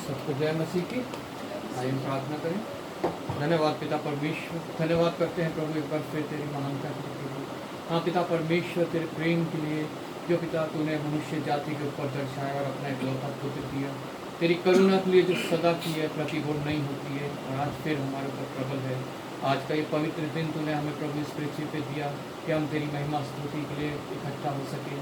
सबको जय मसीह की। आइए प्रार्थना करें। धन्यवाद पिता परमेश्वर, धन्यवाद करते हैं प्रभु एक बार फिर तेरी महानता के लिए प्रभु। हाँ पिता परमेश्वर, तेरे प्रेम के लिए जो पिता तूने मनुष्य जाति के ऊपर दर्शाया और अपना इकलौता पुत्र दिया, तेरी करुणा के लिए जो सदा की है, प्रतिकूल नहीं होती है और आज फिर हमारे ऊपर प्रबल है। आज का ये पवित्र दिन तूने हमें प्रभु इस पृथ्वी पे दिया कि हम तेरी महिमा स्तुति के लिए इकट्ठा हो सकें,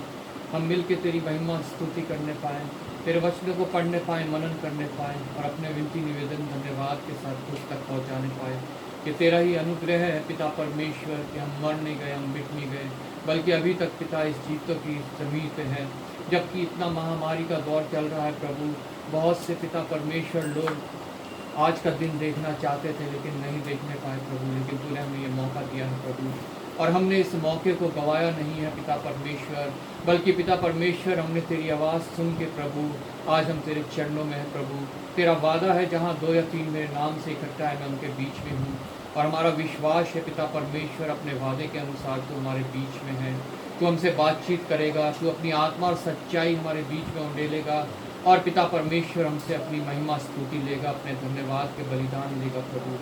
हम मिल के तेरी महिमा स्तुति करने पाएँ, तेरे वचनों को पढ़ने पाएँ, मनन करने पाएँ और अपने विनती निवेदन धन्यवाद के साथ तुझ तक पहुँचाने पाएँ। कि तेरा ही अनुग्रह है पिता परमेश्वर कि हम मर नहीं गए, हम मिट नहीं गए, बल्कि अभी तक पिता इस जीतों की ज़मीन पे है। जबकि इतना महामारी का दौर चल रहा है प्रभु, बहुत से पिता परमेश्वर लोग आज का दिन देखना चाहते थे लेकिन नहीं देखने पाए प्रभु, लेकिन तूने हमें ये मौका दिया है प्रभु और हमने इस मौके को गंवाया नहीं है पिता परमेश्वर, बल्कि पिता परमेश्वर हमने तेरी आवाज़ सुन के प्रभु आज हम तेरे चरणों में हैं प्रभु। तेरा वादा है जहाँ 2 या 3 मेरे नाम से इकट्ठा है मैं उनके बीच में हूँ और हमारा विश्वास है पिता परमेश्वर अपने वादे के अनुसार तू हमारे बीच में है, तू हमसे बातचीत करेगा, तू अपनी आत्मा और सच्चाई हमारे बीच में उंडेलेगा और पिता परमेश्वर हमसे अपनी महिमा स्तुति लेगा, अपने धन्यवाद के बलिदान लेगा प्रभु।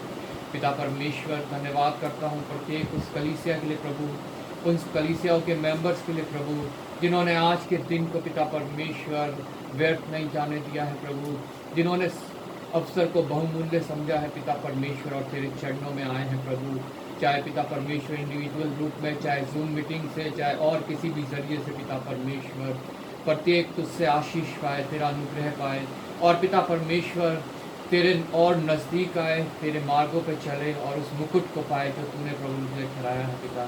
पिता परमेश्वर धन्यवाद करता हूँ प्रत्येक उस कलीसिया के लिए प्रभु, उन कलीसियाओं के मेंबर्स के लिए प्रभु जिन्होंने आज के दिन को पिता परमेश्वर व्यर्थ नहीं जाने दिया है प्रभु, जिन्होंने अवसर को बहुमूल्य समझा है पिता परमेश्वर और तेरे चरणों में आए हैं प्रभु। चाहे पिता परमेश्वर इंडिविजुअल रूप में, चाहे जूम मीटिंग से, चाहे और किसी भी जरिए से पिता परमेश्वर प्रत्येक तुझसे आशीष पाए, तेरा अनुग्रह पाए और पिता परमेश्वर तेरे और नज़दीक आए, तेरे मार्गों पर चले और उस मुकुट को पाए जो तूने प्रभु मुझे खिलाया है पिता।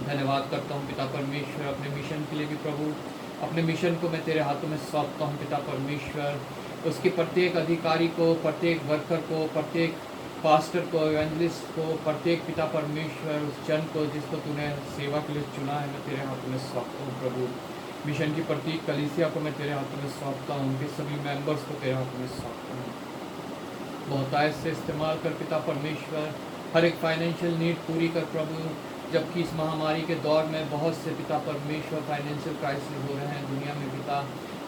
धन्यवाद करता हूँ पिता परमेश्वर अपने मिशन के लिए भी प्रभु, अपने मिशन को मैं तेरे हाथों में सौंपता हूँ पिता परमेश्वर। उसके प्रत्येक अधिकारी को, प्रत्येक वर्कर को, प्रत्येक पास्टर को, एवेंजलिस्ट को, प्रत्येक पिता परमेश्वर उस जन को जिसको तूने सेवा के लिए चुना है मैं तेरे हाथों में सौंपता हूँ प्रभु। मिशन की प्रत्येक कलीसिया को मैं तेरे हाथों में सौंपता हूँ, उनके सभी मेंबर्स को तेरे हाथों में सौंपता हूँ। बहुतायत से इस्तेमाल कर पिता परमेश्वर, हर एक फाइनेंशियल नीड पूरी कर प्रभु। जबकि इस महामारी के दौर में बहुत से पिता परमेश्वर फाइनेंशियल क्राइसिस हो रहे हैं दुनिया में पिता,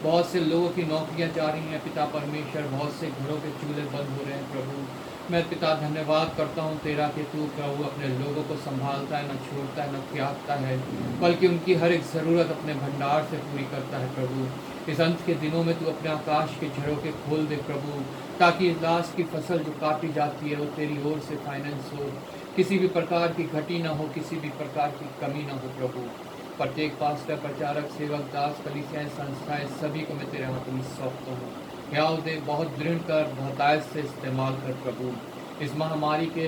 बहुत से लोगों की नौकरियां जा रही हैं पिता परमेश्वर, बहुत से घरों के चूल्हे बंद हो रहे हैं प्रभु। मैं पिता धन्यवाद करता हूँ तेरा कि तू प्रभु अपने लोगों को संभालता है, न छोड़ता है, न त्यागता है, बल्कि उनकी हर एक ज़रूरत अपने भंडार से पूरी करता है प्रभु। इस अंत के दिनों में तू अपने आकाश के झरोखे खोल दे प्रभु, ताकि लाश की फसल जो काटी जाती है वो तेरी ओर से फाइनेंस हो, किसी भी प्रकार की घटी ना हो, किसी भी प्रकार की कमी ना हो प्रभु। प्रत्येक पास्टर, प्रचारक, सेवक, दास, कलीसियाएं, संस्थाएं सभी को मैं तेरे हाथों में सौंपता हूँ। ख्याल दे, बहुत दृढ़ कर, बहुतायत से इस्तेमाल कर प्रभु। इस महामारी के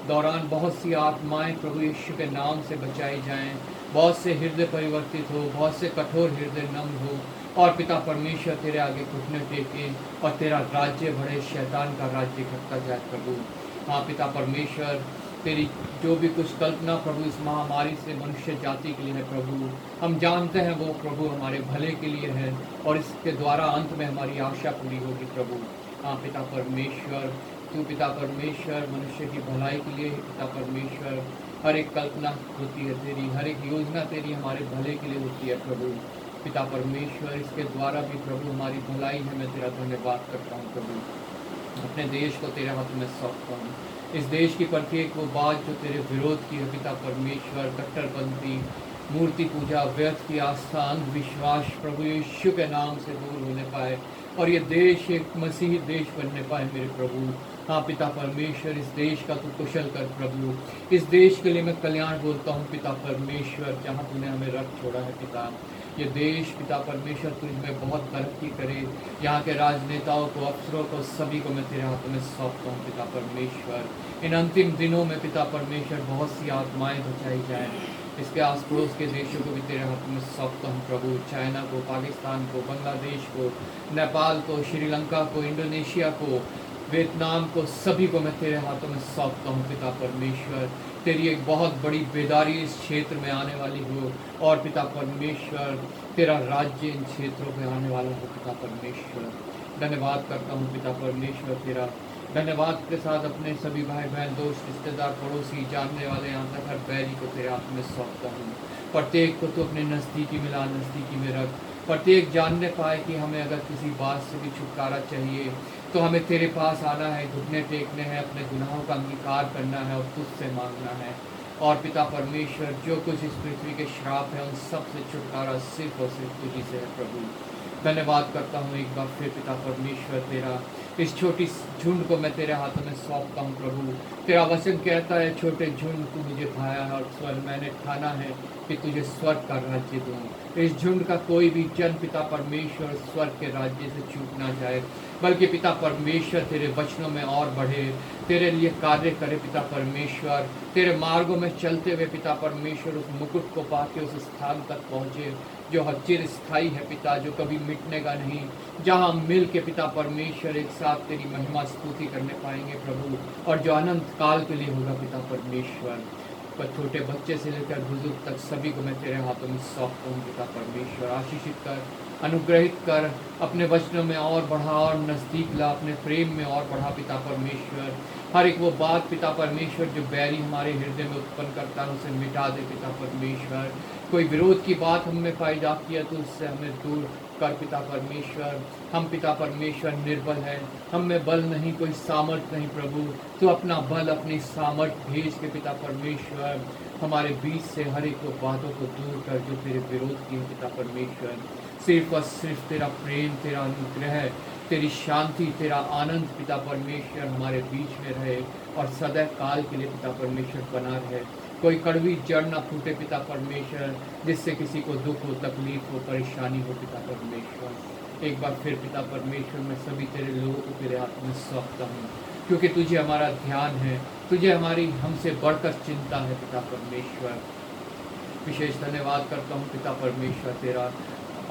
दौरान बहुत सी आत्माएं प्रभु यीशु के नाम से बचाई जाएं, बहुत से हृदय परिवर्तित हो, बहुत से कठोर हृदय नम्र हो और पिता परमेश्वर तेरे आगे घुटने टेके और तेरा राज्य बढ़े, शैतान का राज्य घटता जाए प्रभु। हाँ पिता परमेश्वर, तेरी जो भी कुछ कल्पना प्रभु इस महामारी से मनुष्य जाति के लिए है प्रभु, हम जानते हैं वो प्रभु हमारे भले के लिए है और इसके द्वारा अंत में हमारी आशा पूरी होगी प्रभु। हाँ पिता परमेश्वर, तू पिता परमेश्वर मनुष्य की भलाई के लिए पिता परमेश्वर हर एक कल्पना होती है तेरी, हर एक योजना तेरी हमारे भले के लिए होती है प्रभु। पिता परमेश्वर इसके द्वारा भी प्रभु हमारी भलाई है, मैं तेरा धन्यवाद करता हूँ प्रभु। अपने देश को तेरे हाथ में सौंपता हूँ। इस देश की प्रत्येक वो बात जो तेरे विरोध की है पिता परमेश्वर, कट्टरपंथी, मूर्ति पूजा, व्यर्थ की आस्था, अंधविश्वास प्रभु यीशु के नाम से दूर होने पाए और ये देश एक मसीही देश बनने पाए मेरे प्रभु। हाँ पिता परमेश्वर, इस देश का तू कुशल कर प्रभु। इस देश के लिए मैं कल्याण बोलता हूँ पिता परमेश्वर, जहाँ तूने हमें रख छोड़ा है पिता। ये देश पिता परमेश्वर तुझ में बहुत तरक्की करे, यहाँ के राजनेताओं को, अफसरों को, सभी को मैं तेरे हाथों में सौंपता हूँ पिता परमेश्वर। इन अंतिम दिनों में पिता परमेश्वर बहुत सी आत्माएं बचाई जाएं, इसके आस पड़ोस के देशों को भी तेरे हाथों में सौंपता हूँ प्रभु। चाइना को, पाकिस्तान को, बांग्लादेश को, नेपाल को, श्रीलंका को, इंडोनेशिया को, वियतनाम को, सभी को मैं तेरे हाथों में सौंपता हूँ पिता परमेश्वर। तेरी एक बहुत बड़ी बेदारी इस क्षेत्र में आने वाली हो और पिता परमेश्वर तेरा राज्य इन क्षेत्रों में आने वाला हो पिता परमेश्वर। धन्यवाद करता हूँ पिता परमेश्वर तेरा। धन्यवाद के साथ अपने सभी भाई बहन, दोस्त, रिश्तेदार, पड़ोसी, जानने वाले, यहाँ तक हर बैरी को तेरे हाथ में सौंपता हूँ। प्रत्येक को तो अपने नज़दीकी मिला, नज़दीकी में रख। प्रत्येक जानने पाए कि हमें अगर किसी बात से भी छुटकारा चाहिए तो हमें तेरे पास आना है, घुटने टेकने हैं, अपने गुनाहों का अंगीकार करना है और तुझसे मांगना है। और पिता परमेश्वर, जो कुछ इस पृथ्वी के श्राप है उन सब से छुटकारा सिर्फ और सिर्फ तुझी से है प्रभु। धन्यवाद करता हूँ एक बार फिर पिता परमेश्वर, तेरा इस छोटी झुंड को मैं तेरे हाथों में सौंपता हूँ प्रभु। तेरा वचन कहता है छोटे झुंड तू मुझे भाया है और स्वर्ग मैंने ठाना है कि तुझे स्वर्ग का राज्य दूँ। इस झुंड का कोई भी जन पिता परमेश्वर स्वर्ग के राज्य से चूक ना जाए, बल्कि पिता परमेश्वर तेरे वचनों में और बढ़े, तेरे लिए कार्य करे पिता परमेश्वर, तेरे मार्गों में चलते हुए पिता परमेश्वर उस मुकुट को पाके उस स्थान तक पहुँचे जो चिर स्थायी है पिता, जो कभी मिटने का नहीं, जहाँ हम मिल के पिता परमेश्वर एक साथ तेरी महिमा स्तुति करने पाएंगे प्रभु, और जो अनंत काल के लिए होगा पिता परमेश्वर। पर छोटे बच्चे से लेकर बुजुर्ग तक सभी को मैं तेरे हाथों में सौंपता हूँ पिता परमेश्वर। आशीषित कर, अनुग्रहित कर, अपने वचनों में और बढ़ा और नज़दीक ला, अपने प्रेम में और बढ़ा पिता परमेश्वर। हर एक वो बात पिता परमेश्वर जो बैरी हमारे हृदय में उत्पन्न करता है उसे मिटा दे पिता परमेश्वर। कोई विरोध की बात हम में पाई जाती है तो उससे हमें दूर कर पिता परमेश्वर। हम पिता परमेश्वर निर्बल है, हम में बल नहीं, कोई सामर्थ नहीं प्रभु, तो अपना बल अपनी सामर्थ भेज के पिता परमेश्वर हमारे बीच से हर एक बातों को दूर कर जो तेरे विरोध की है पिता परमेश्वर। सिर्फ और सिर्फ तेरा प्रेम, तेरा अनुग्रह, तेरी शांति, तेरा आनंद पिता परमेश्वर हमारे बीच में रहे और सदैव काल के लिए पिता परमेश्वर बना रहे। कोई कड़वी जड़ ना फूटे पिता परमेश्वर, जिससे किसी को दुख हो, तकलीफ हो, परेशानी हो पिता परमेश्वर। एक बार फिर पिता परमेश्वर मैं सभी तेरे लोगों को तेरे हाथ में सौंपता हूँ, क्योंकि तुझे हमारा ध्यान है, तुझे हमारी हमसे बढ़कर चिंता है पिता परमेश्वर। विशेष धन्यवाद करता हूँ पिता परमेश्वर तेरा,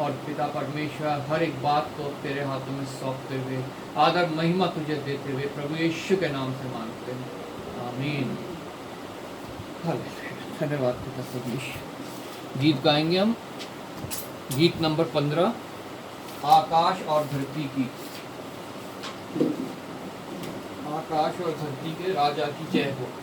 और पिता परमेश्वर हर एक बात को तेरे हाथों में सौंपते हुए आदर महिमा तुझे देते हुए प्रभु यीशु के नाम से मांगते हैं, आमीन। धन्यवाद पिता परमेश्वर। गीत गाएंगे हम, गीत नंबर 15, आकाश और धरती की। आकाश और धरती के राजा की जय हो।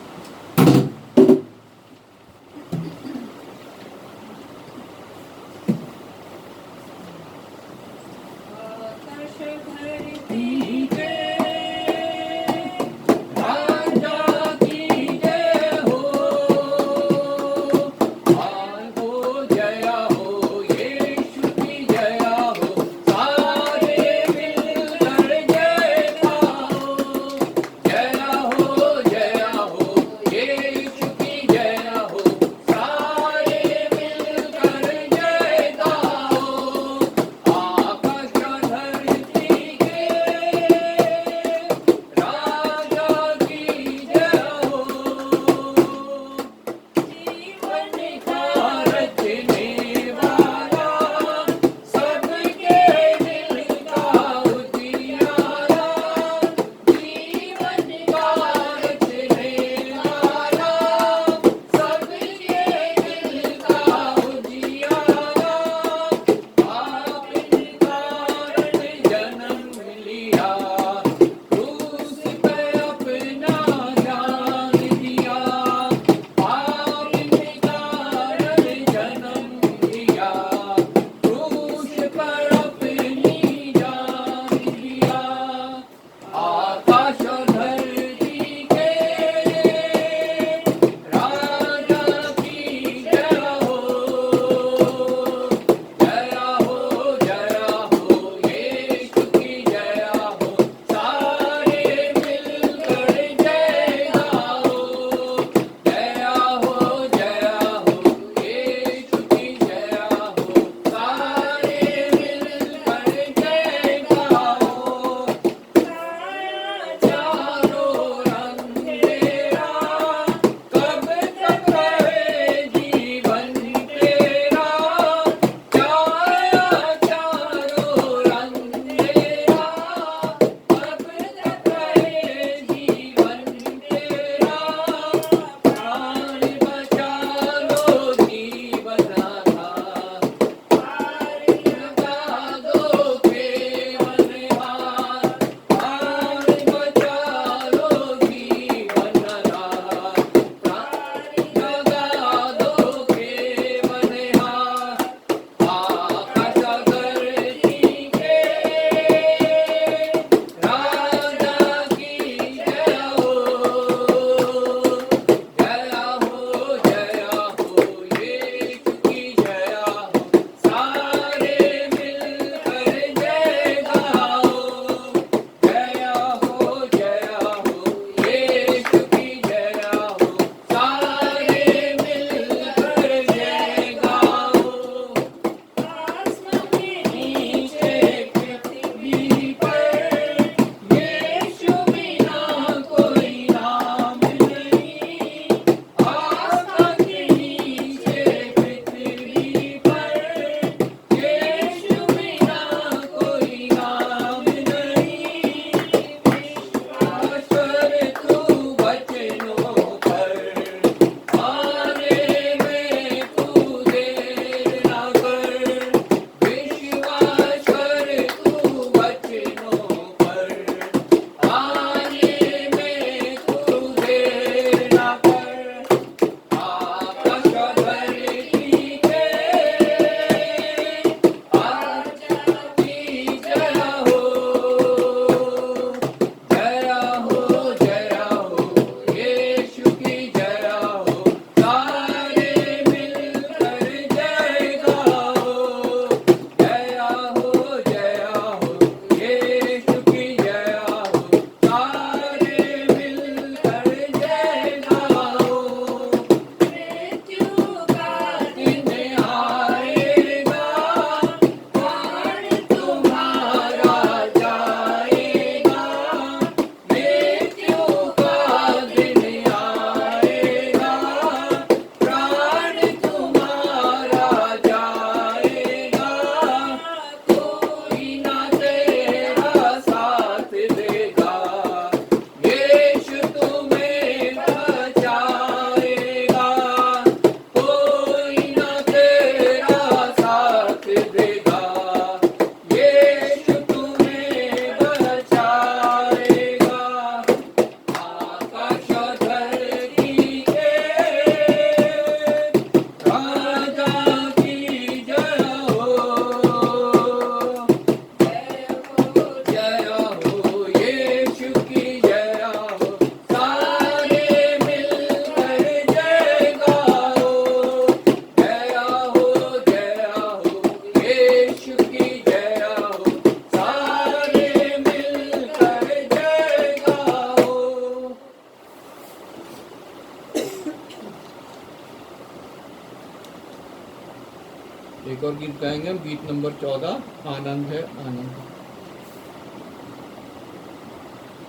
एक और गीत गाएंगे हम, गीत नंबर 14, आनंद है आनंद।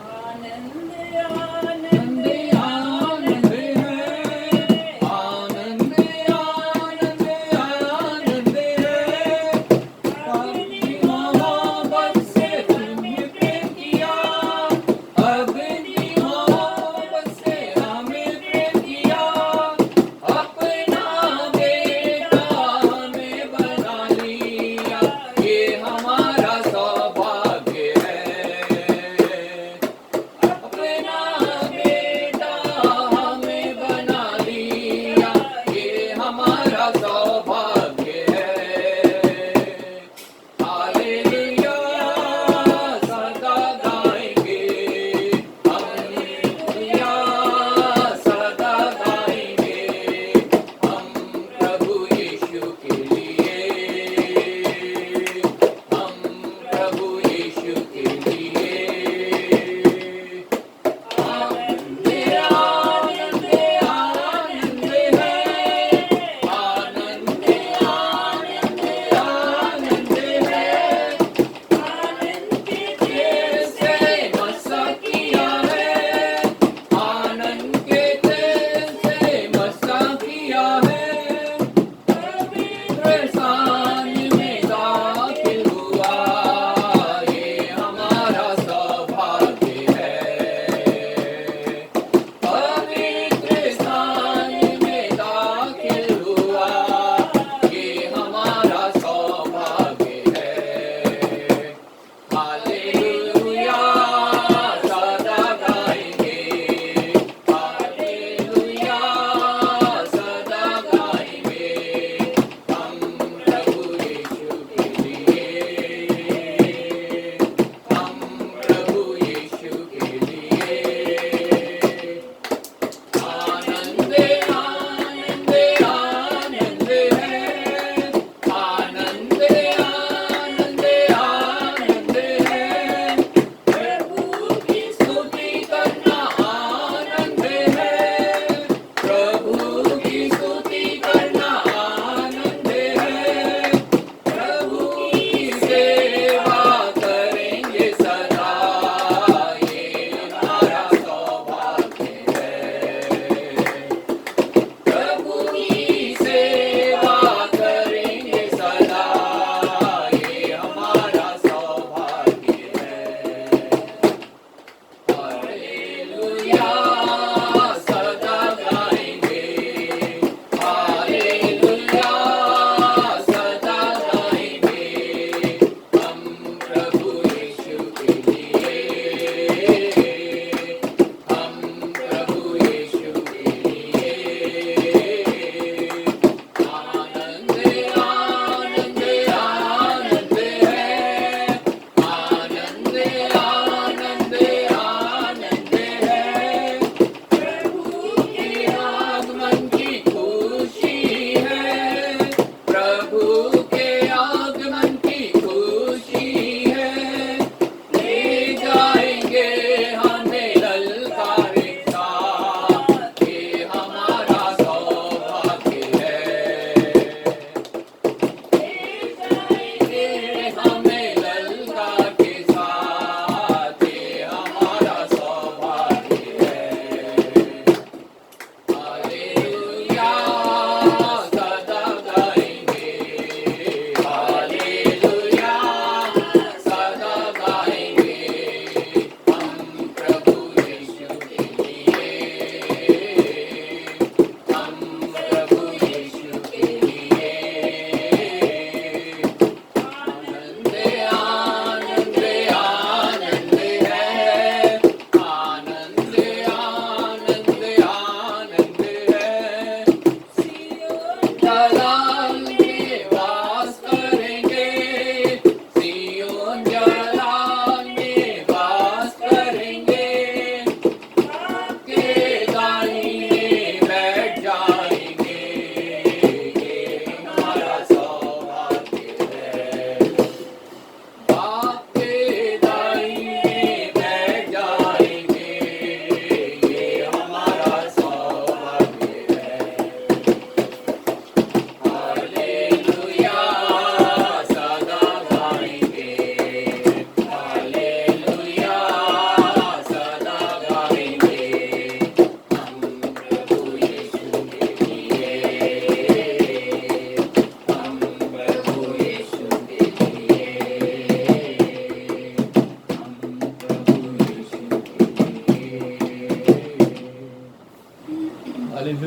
आनंद आनंद आनंद है, आनंद आनंद आनंद है, अपनी मोहब्बत से तुम्हें प्रेम किया, अपनी मोहब्बत से हमें प्रेम किया, अपना बेटा हमें बना लिया, ये हमारा सौभाग्य है। अपना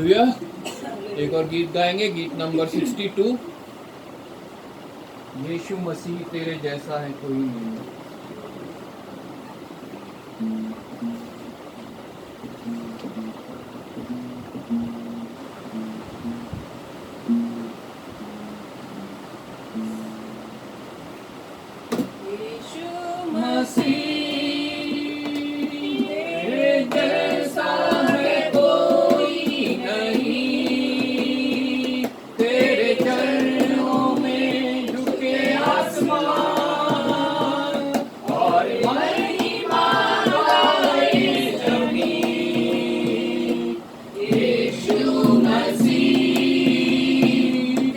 हालेलुया। एक और गीत गाएंगे, गीत नंबर 62। यीशु मसीह तेरे जैसा है कोई नहीं। यीशु मसीह तेरे जैसा है कोई नहीं, तेरे चरणों में झुके आसमान और महिमा गाए ज़मीन। यीशु मसीह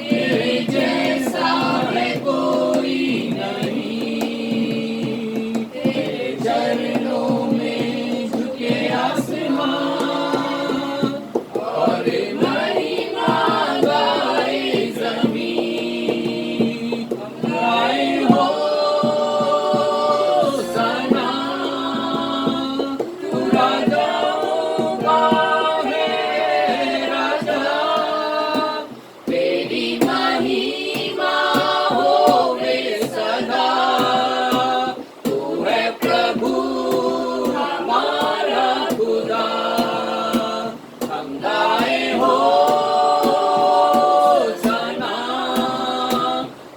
तेरे जैसा है कोई नहीं, तेरे चरणों में झुके आसमान और महिमा गाए ज़मीन। गाए होशाना, तू राजाओं का है राजा, तेरी महिमा होवे सदा। तू है प्रभु हमारा खुदा, हम गाए होशाना,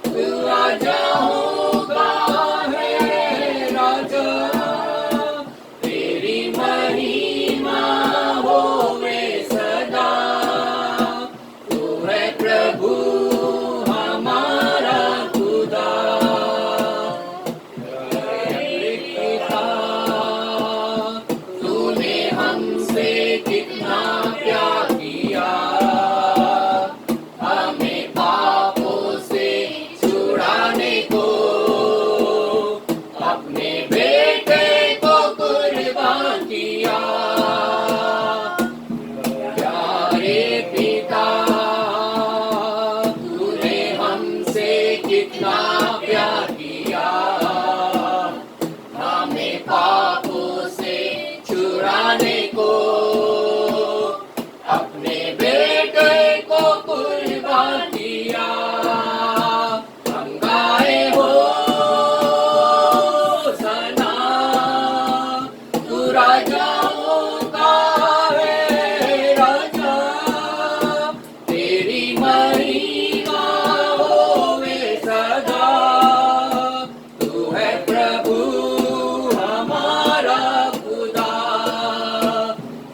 तू राजाओं का है राजा, तेरी महिमा होवे सदा। तू है प्रभु हमारा खुदा। पिता, तूने हमसे कितना प्यार किया, हमें पापों से छुड़ाने को अपने बेटे को कुर्बान किया। प्यारे पिता, तूने हमसे कितना प्यार किया, हमें पापों से छुड़ाने को अपने बेटे को कुर्बान किया। हम गाए होशाना, तू राजाओं का है राजा, तेरी महिमा होवे सदा। तू है प्रभु हमारा खुदा,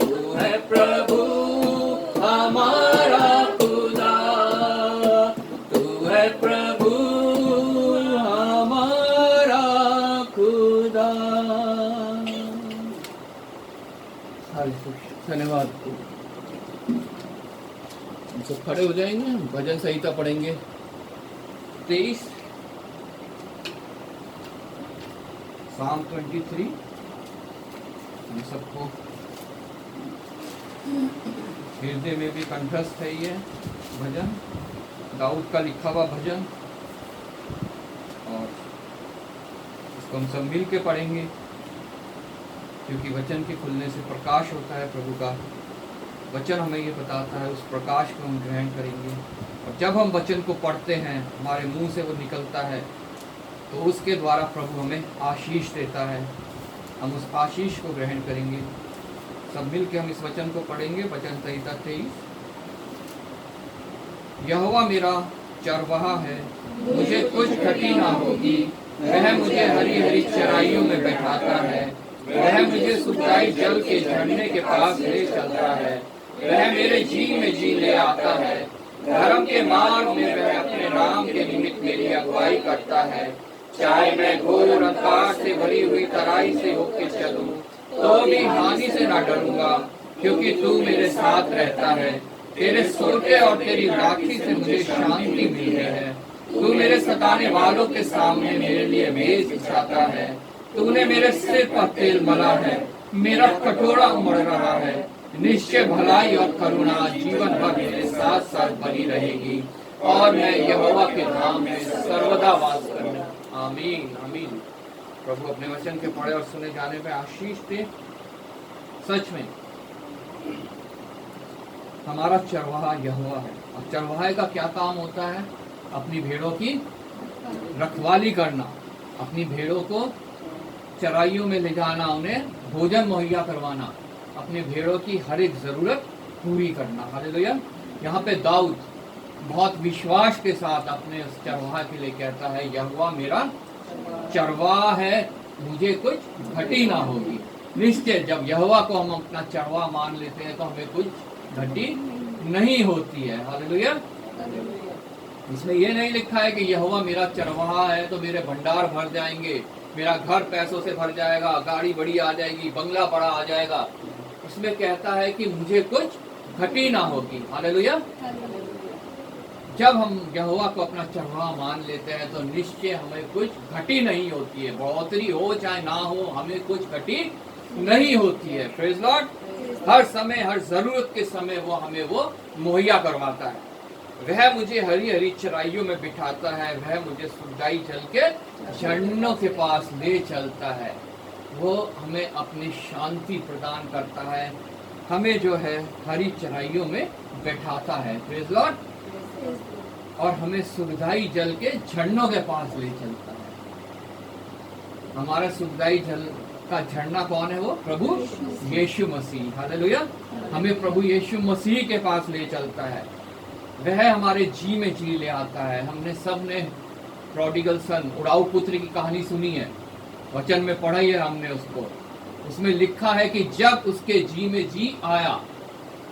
तू है प्रभु हमारा खुदा, तू है प्रभु हमारा खुदा। धन्यवाद। हम सब खड़े हो जाएंगे, हम भजन संहिता पढ़ेंगे 23, Psalm 23। हम सबको हृदय में भी कंठस्थ है ये भजन, दाऊद का लिखा हुआ भजन, और इसको हम सब मिल के पढ़ेंगे, क्योंकि वचन के खुलने से प्रकाश होता है। प्रभु का वचन हमें ये बताता है, उस प्रकाश को हम ग्रहण करेंगे। और जब हम वचन को पढ़ते हैं, हमारे मुंह से वो निकलता है, तो उसके द्वारा प्रभु हमें आशीष देता है। हम उस आशीष को ग्रहण करेंगे। सब मिल के हम इस वचन को पढ़ेंगे। वचन संहिता 23। यहोवा मेरा चरवाहा है, मुझे कुछ घटी ना होगी। वह मुझे हरी हरी चराइयों में बैठाता है, वह मुझे सुखदाई जल के झरने के पास ले चलता है। वह मेरे जी में जी ले आता है, धर्म के मार्ग में वह अपने नाम के निमित्त मेरी अगुवाई करता है। चाहे मैं घोर अंधकार से भरी हुई तराई से होकर चलूं, तो भी हानि से ना डरूंगा, क्योंकि तू मेरे साथ रहता है। तेरे सोते और तेरी राखी से मुझे शांति मिली है। तू मेरे सताने वालों के सामने मेरे लिए मेज बिछाता है। तूने मेरे सिर पर तेल मला है, मेरा कटोरा उमड़ रहा है। निश्चय भलाई और करुणा जीवन भर मेरे साथ साथ बनी रहेगी, और मैं यहोवा के धाम में सर्वदा वास करूंगा। आमीन आमीन। प्रभु अपने वचन के पढ़े और सुने जाने में आशीष दे। सच में हमारा चरवाहा यहोवा है। अब चरवाहे का क्या काम होता है? अपनी भेड़ों की रखवाली करना, अपनी भेड़ों को चराइयों में ले जाना, उन्हें भोजन मुहैया करवाना, अपनी भेड़ों की हर एक जरूरत पूरी करना। हालेलुया। यहाँ पे दाऊद बहुत विश्वास के साथ अपने उस चरवाहा के लिए कहता है, यहोवा मेरा चरवाहा है, मुझे कुछ घटी ना होगी। निश्चय जब यहोवा को हम अपना चरवाहा मान लेते हैं तो हमें कुछ घटी नहीं होती है। हालेलुया। इसमें यह नहीं लिखा है कि यहोवा मेरा चरवाहा है तो मेरे भंडार भर जाएंगे, मेरा घर पैसों से भर जाएगा, गाड़ी बड़ी आ जाएगी, बंगला बड़ा आ जाएगा। उसमें कहता है कि मुझे कुछ घटी ना होगी। हालेलुया। जब हम यहोवा को अपना चरवाहा मान लेते हैं तो निश्चय हमें कुछ घटी नहीं होती है। बढ़ोतरी हो चाहे ना हो, हमें कुछ घटी नहीं होती है। Praise Lord. हर समय, हर जरूरत के समय वो हमें वो मुहैया करवाता है। वह मुझे हरी हरी चराइयों में बिठाता है, वह मुझे सुखदाई जल के झरनों के पास ले चलता है। वो हमें अपनी शांति प्रदान करता है, हमें जो है हरी चराइयों में बैठाता है। Praise Lord. और हमें सुखदाई जल के झरनों के पास ले चलता है। हमारा सुखदाई जल का झरना कौन है? वो प्रभु यीशु मसीह। हालेलुया। हमें प्रभु यीशु मसीह के पास ले चलता है, वह हमारे जी में जी ले आता है। हमने सब ने प्रोडिगल सन, उड़ाऊ पुत्र की कहानी सुनी है, वचन में पढ़ा है हमने उसको। उसमें लिखा है कि जब उसके जी में जी आया,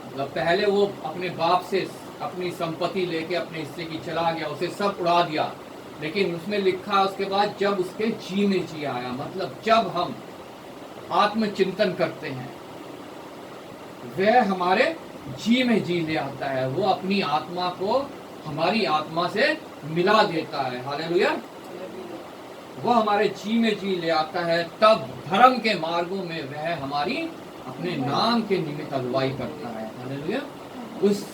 मतलब पहले वो अपने बाप से अपनी संपत्ति लेके अपने हिस्से की चला गया, उसे सब उड़ा दिया। लेकिन उसमें लिखा उसके बाद जब उसके जी में जी आया, मतलब जब हम आत्मचिंतन करते हैं वह हमारे जी में जी ले आता है। वो अपनी आत्मा को हमारी आत्मा से मिला देता है। हालेलुया। वो हमारे जी में जी ले आता है। तब धर्म के मार्गों में वह हमारी अपने नाम के निमित्त अगुवाई करता है। हालेलुया। उस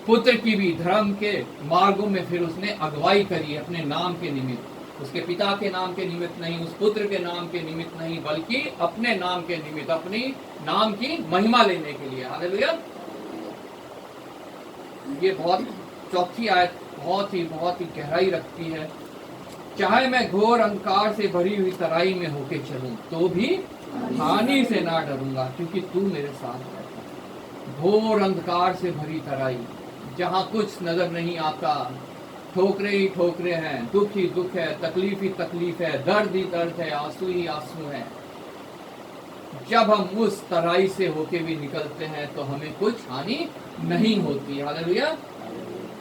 पुत्र की भी धर्म के मार्गों में फिर उसने अगुवाई करी अपने नाम के निमित्त, उसके पिता के नाम के निमित्त नहीं, उस पुत्र के नाम के निमित्त नहीं, बल्कि अपने नाम के निमित्त, अपनी नाम की महिमा लेने के लिए। हालेलुया। ये बहुत चौथी आयत बहुत ही गहराई रखती है। चाहे मैं घोर अंधकार से भरी हुई तराई में होके चलूं तो भी हानि से ना डरूंगा, क्योंकि तू मेरे साथ है। घोर अंधकार से भरी तराई, जहां कुछ नजर नहीं आता, ठोकरे ही ठोकरे हैं, दुख ही दुख है, तकलीफ ही तकलीफ है, दर्द ही दर्द है, आंसू ही आंसू है। जब हम उस तराई से होके भी निकलते हैं तो हमें कुछ हानि नहीं होती। हालेलुया।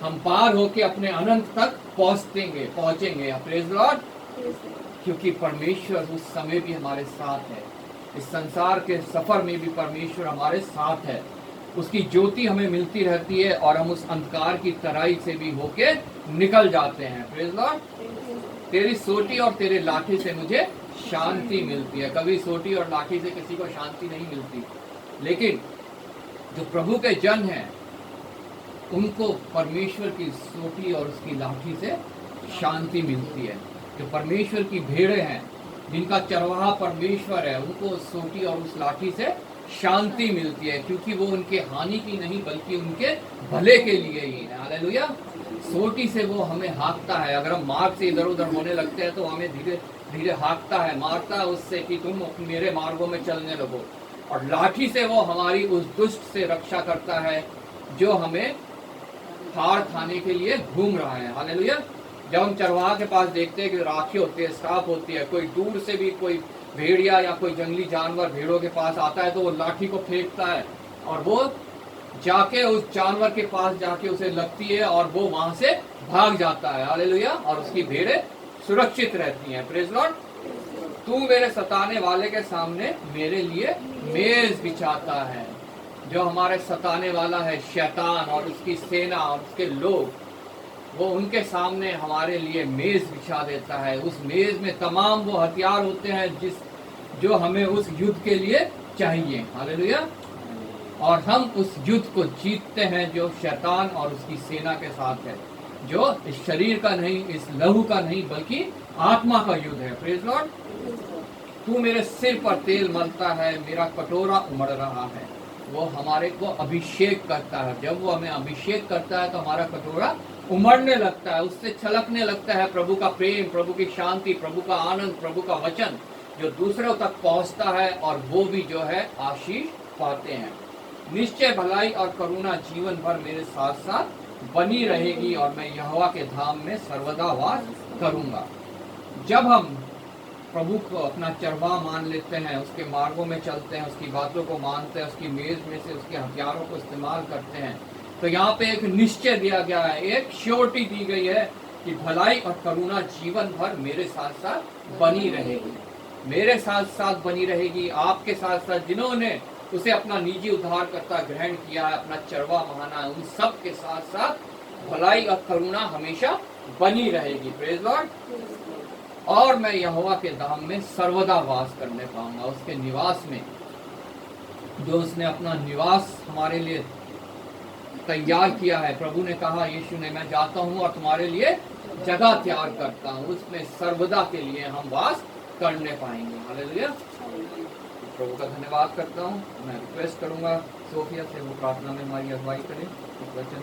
हम पार होके अपने अनंत तक पहुंचेंगे। Praise Lord. क्योंकि परमेश्वर उस समय भी हमारे साथ है, इस संसार के सफर में भी परमेश्वर हमारे साथ है। उसकी ज्योति हमें मिलती रहती है और हम उस अंधकार की तराई से भी होके निकल जाते हैं। Praise Lord. तेरी सोटी और तेरे लाठी से मुझे शांति मिलती है। कभी सोटी और लाठी से किसी को शांति नहीं मिलती, लेकिन जो प्रभु के जन हैं उनको परमेश्वर की सोटी और उसकी लाठी से शांति मिलती है। जो परमेश्वर की भेड़ें हैं, जिनका चरवाहा परमेश्वर है, उनको उस सोटी और उस लाठी से शांति मिलती है, क्योंकि वो उनके हानि की नहीं बल्कि उनके भले के लिए ही है। हालेलुया। सोटी से वो हमें हाँकता है। अगर हम मार्ग से इधर उधर होने लगते हैं तो हमें धीरे धीरे हाँकता है, मारता है उससे कि तुम मेरे मार्गों में चलने लगो। और लाठी से वो हमारी उस दुष्ट से रक्षा करता है जो हमें हार खाने के लिए घूम रहा है। हालेलुया। जब हम चरवाहा के पास देखते हैं कि राखी होती है, स्टाफ होती है, कोई दूर से भी कोई भेड़िया या कोई जंगली जानवर भेड़ों के पास आता है तो वो लाठी को फेंकता है और वो जाके उस जानवर के पास जाके उसे लगती है और वो वहां से भाग जाता है। हालेलुया। और उसकी भेड़ें सुरक्षित रहती हैं। Praise Lord. तू मेरे सताने वाले के सामने मेरे लिए मेज बिछाता है। जो हमारे सताने वाला है शैतान और उसकी सेना और उसके लोग, वो उनके सामने हमारे लिए मेज बिछा देता है। उस मेज में तमाम वो हथियार होते हैं जो हमें उस युद्ध के लिए चाहिए। हालेलुया। और हम उस युद्ध को जीतते हैं जो शैतान और उसकी सेना के साथ है, जो इस शरीर का नहीं, इस लहू का नहीं, बल्कि आत्मा का युद्ध है। Praise Lord. तू मेरे सिर पर तेल मलता है, मेरा कटोरा उमड़ रहा है। वो हमारे को अभिषेक करता है। जब वो हमें अभिषेक करता है तो हमारा कटोरा उमड़ने लगता है, उससे छलकने लगता है प्रभु का प्रेम, प्रभु की शांति, प्रभु का आनंद, प्रभु का वचन जो दूसरों तक पहुंचता है और वो भी जो है आशीष पाते हैं। निश्चय भलाई और करुणा जीवन भर मेरे साथ साथ बनी रहेगी और मैं यहोवा के धाम में सर्वदा वास करूंगा। जब हम प्रभु को अपना चरवा मान लेते हैं, उसके मार्गों में चलते हैं, उसकी बातों को मानते हैं, उसकी मेज में से उसके हथियारों को इस्तेमाल करते हैं, तो यहाँ पे एक निश्चय दिया गया है, एक श्योरिटी दी गई है कि भलाई और करुणा जीवन भर मेरे साथ साथ बनी रहेगी, मेरे साथ साथ बनी रहेगी। आपके साथ साथ जिन्होंने उसे अपना निजी उद्धारकर्ता ग्रहण किया है, अपना चरवा माना है, उन सब के साथ साथ भलाई और करुणा हमेशा बनी रहेगी। Praise Lord. और मैं यहोवा के धाम में सर्वदा वास करने पाऊंगा, उसके निवास में, जो उसने अपना निवास हमारे लिए तैयार किया है। प्रभु ने कहा, यीशु ने, मैं जाता हूं और तुम्हारे लिए जगह तैयार करता हूं, उसमें सर्वदा के लिए हम वास करने पाएंगे। हालेलुया। प्रभु का धन्यवाद करता हूं। मैं रिक्वेस्ट करूंगा सोफिया से वो प्रार्थना में हमारी अगुवाई करें। वचन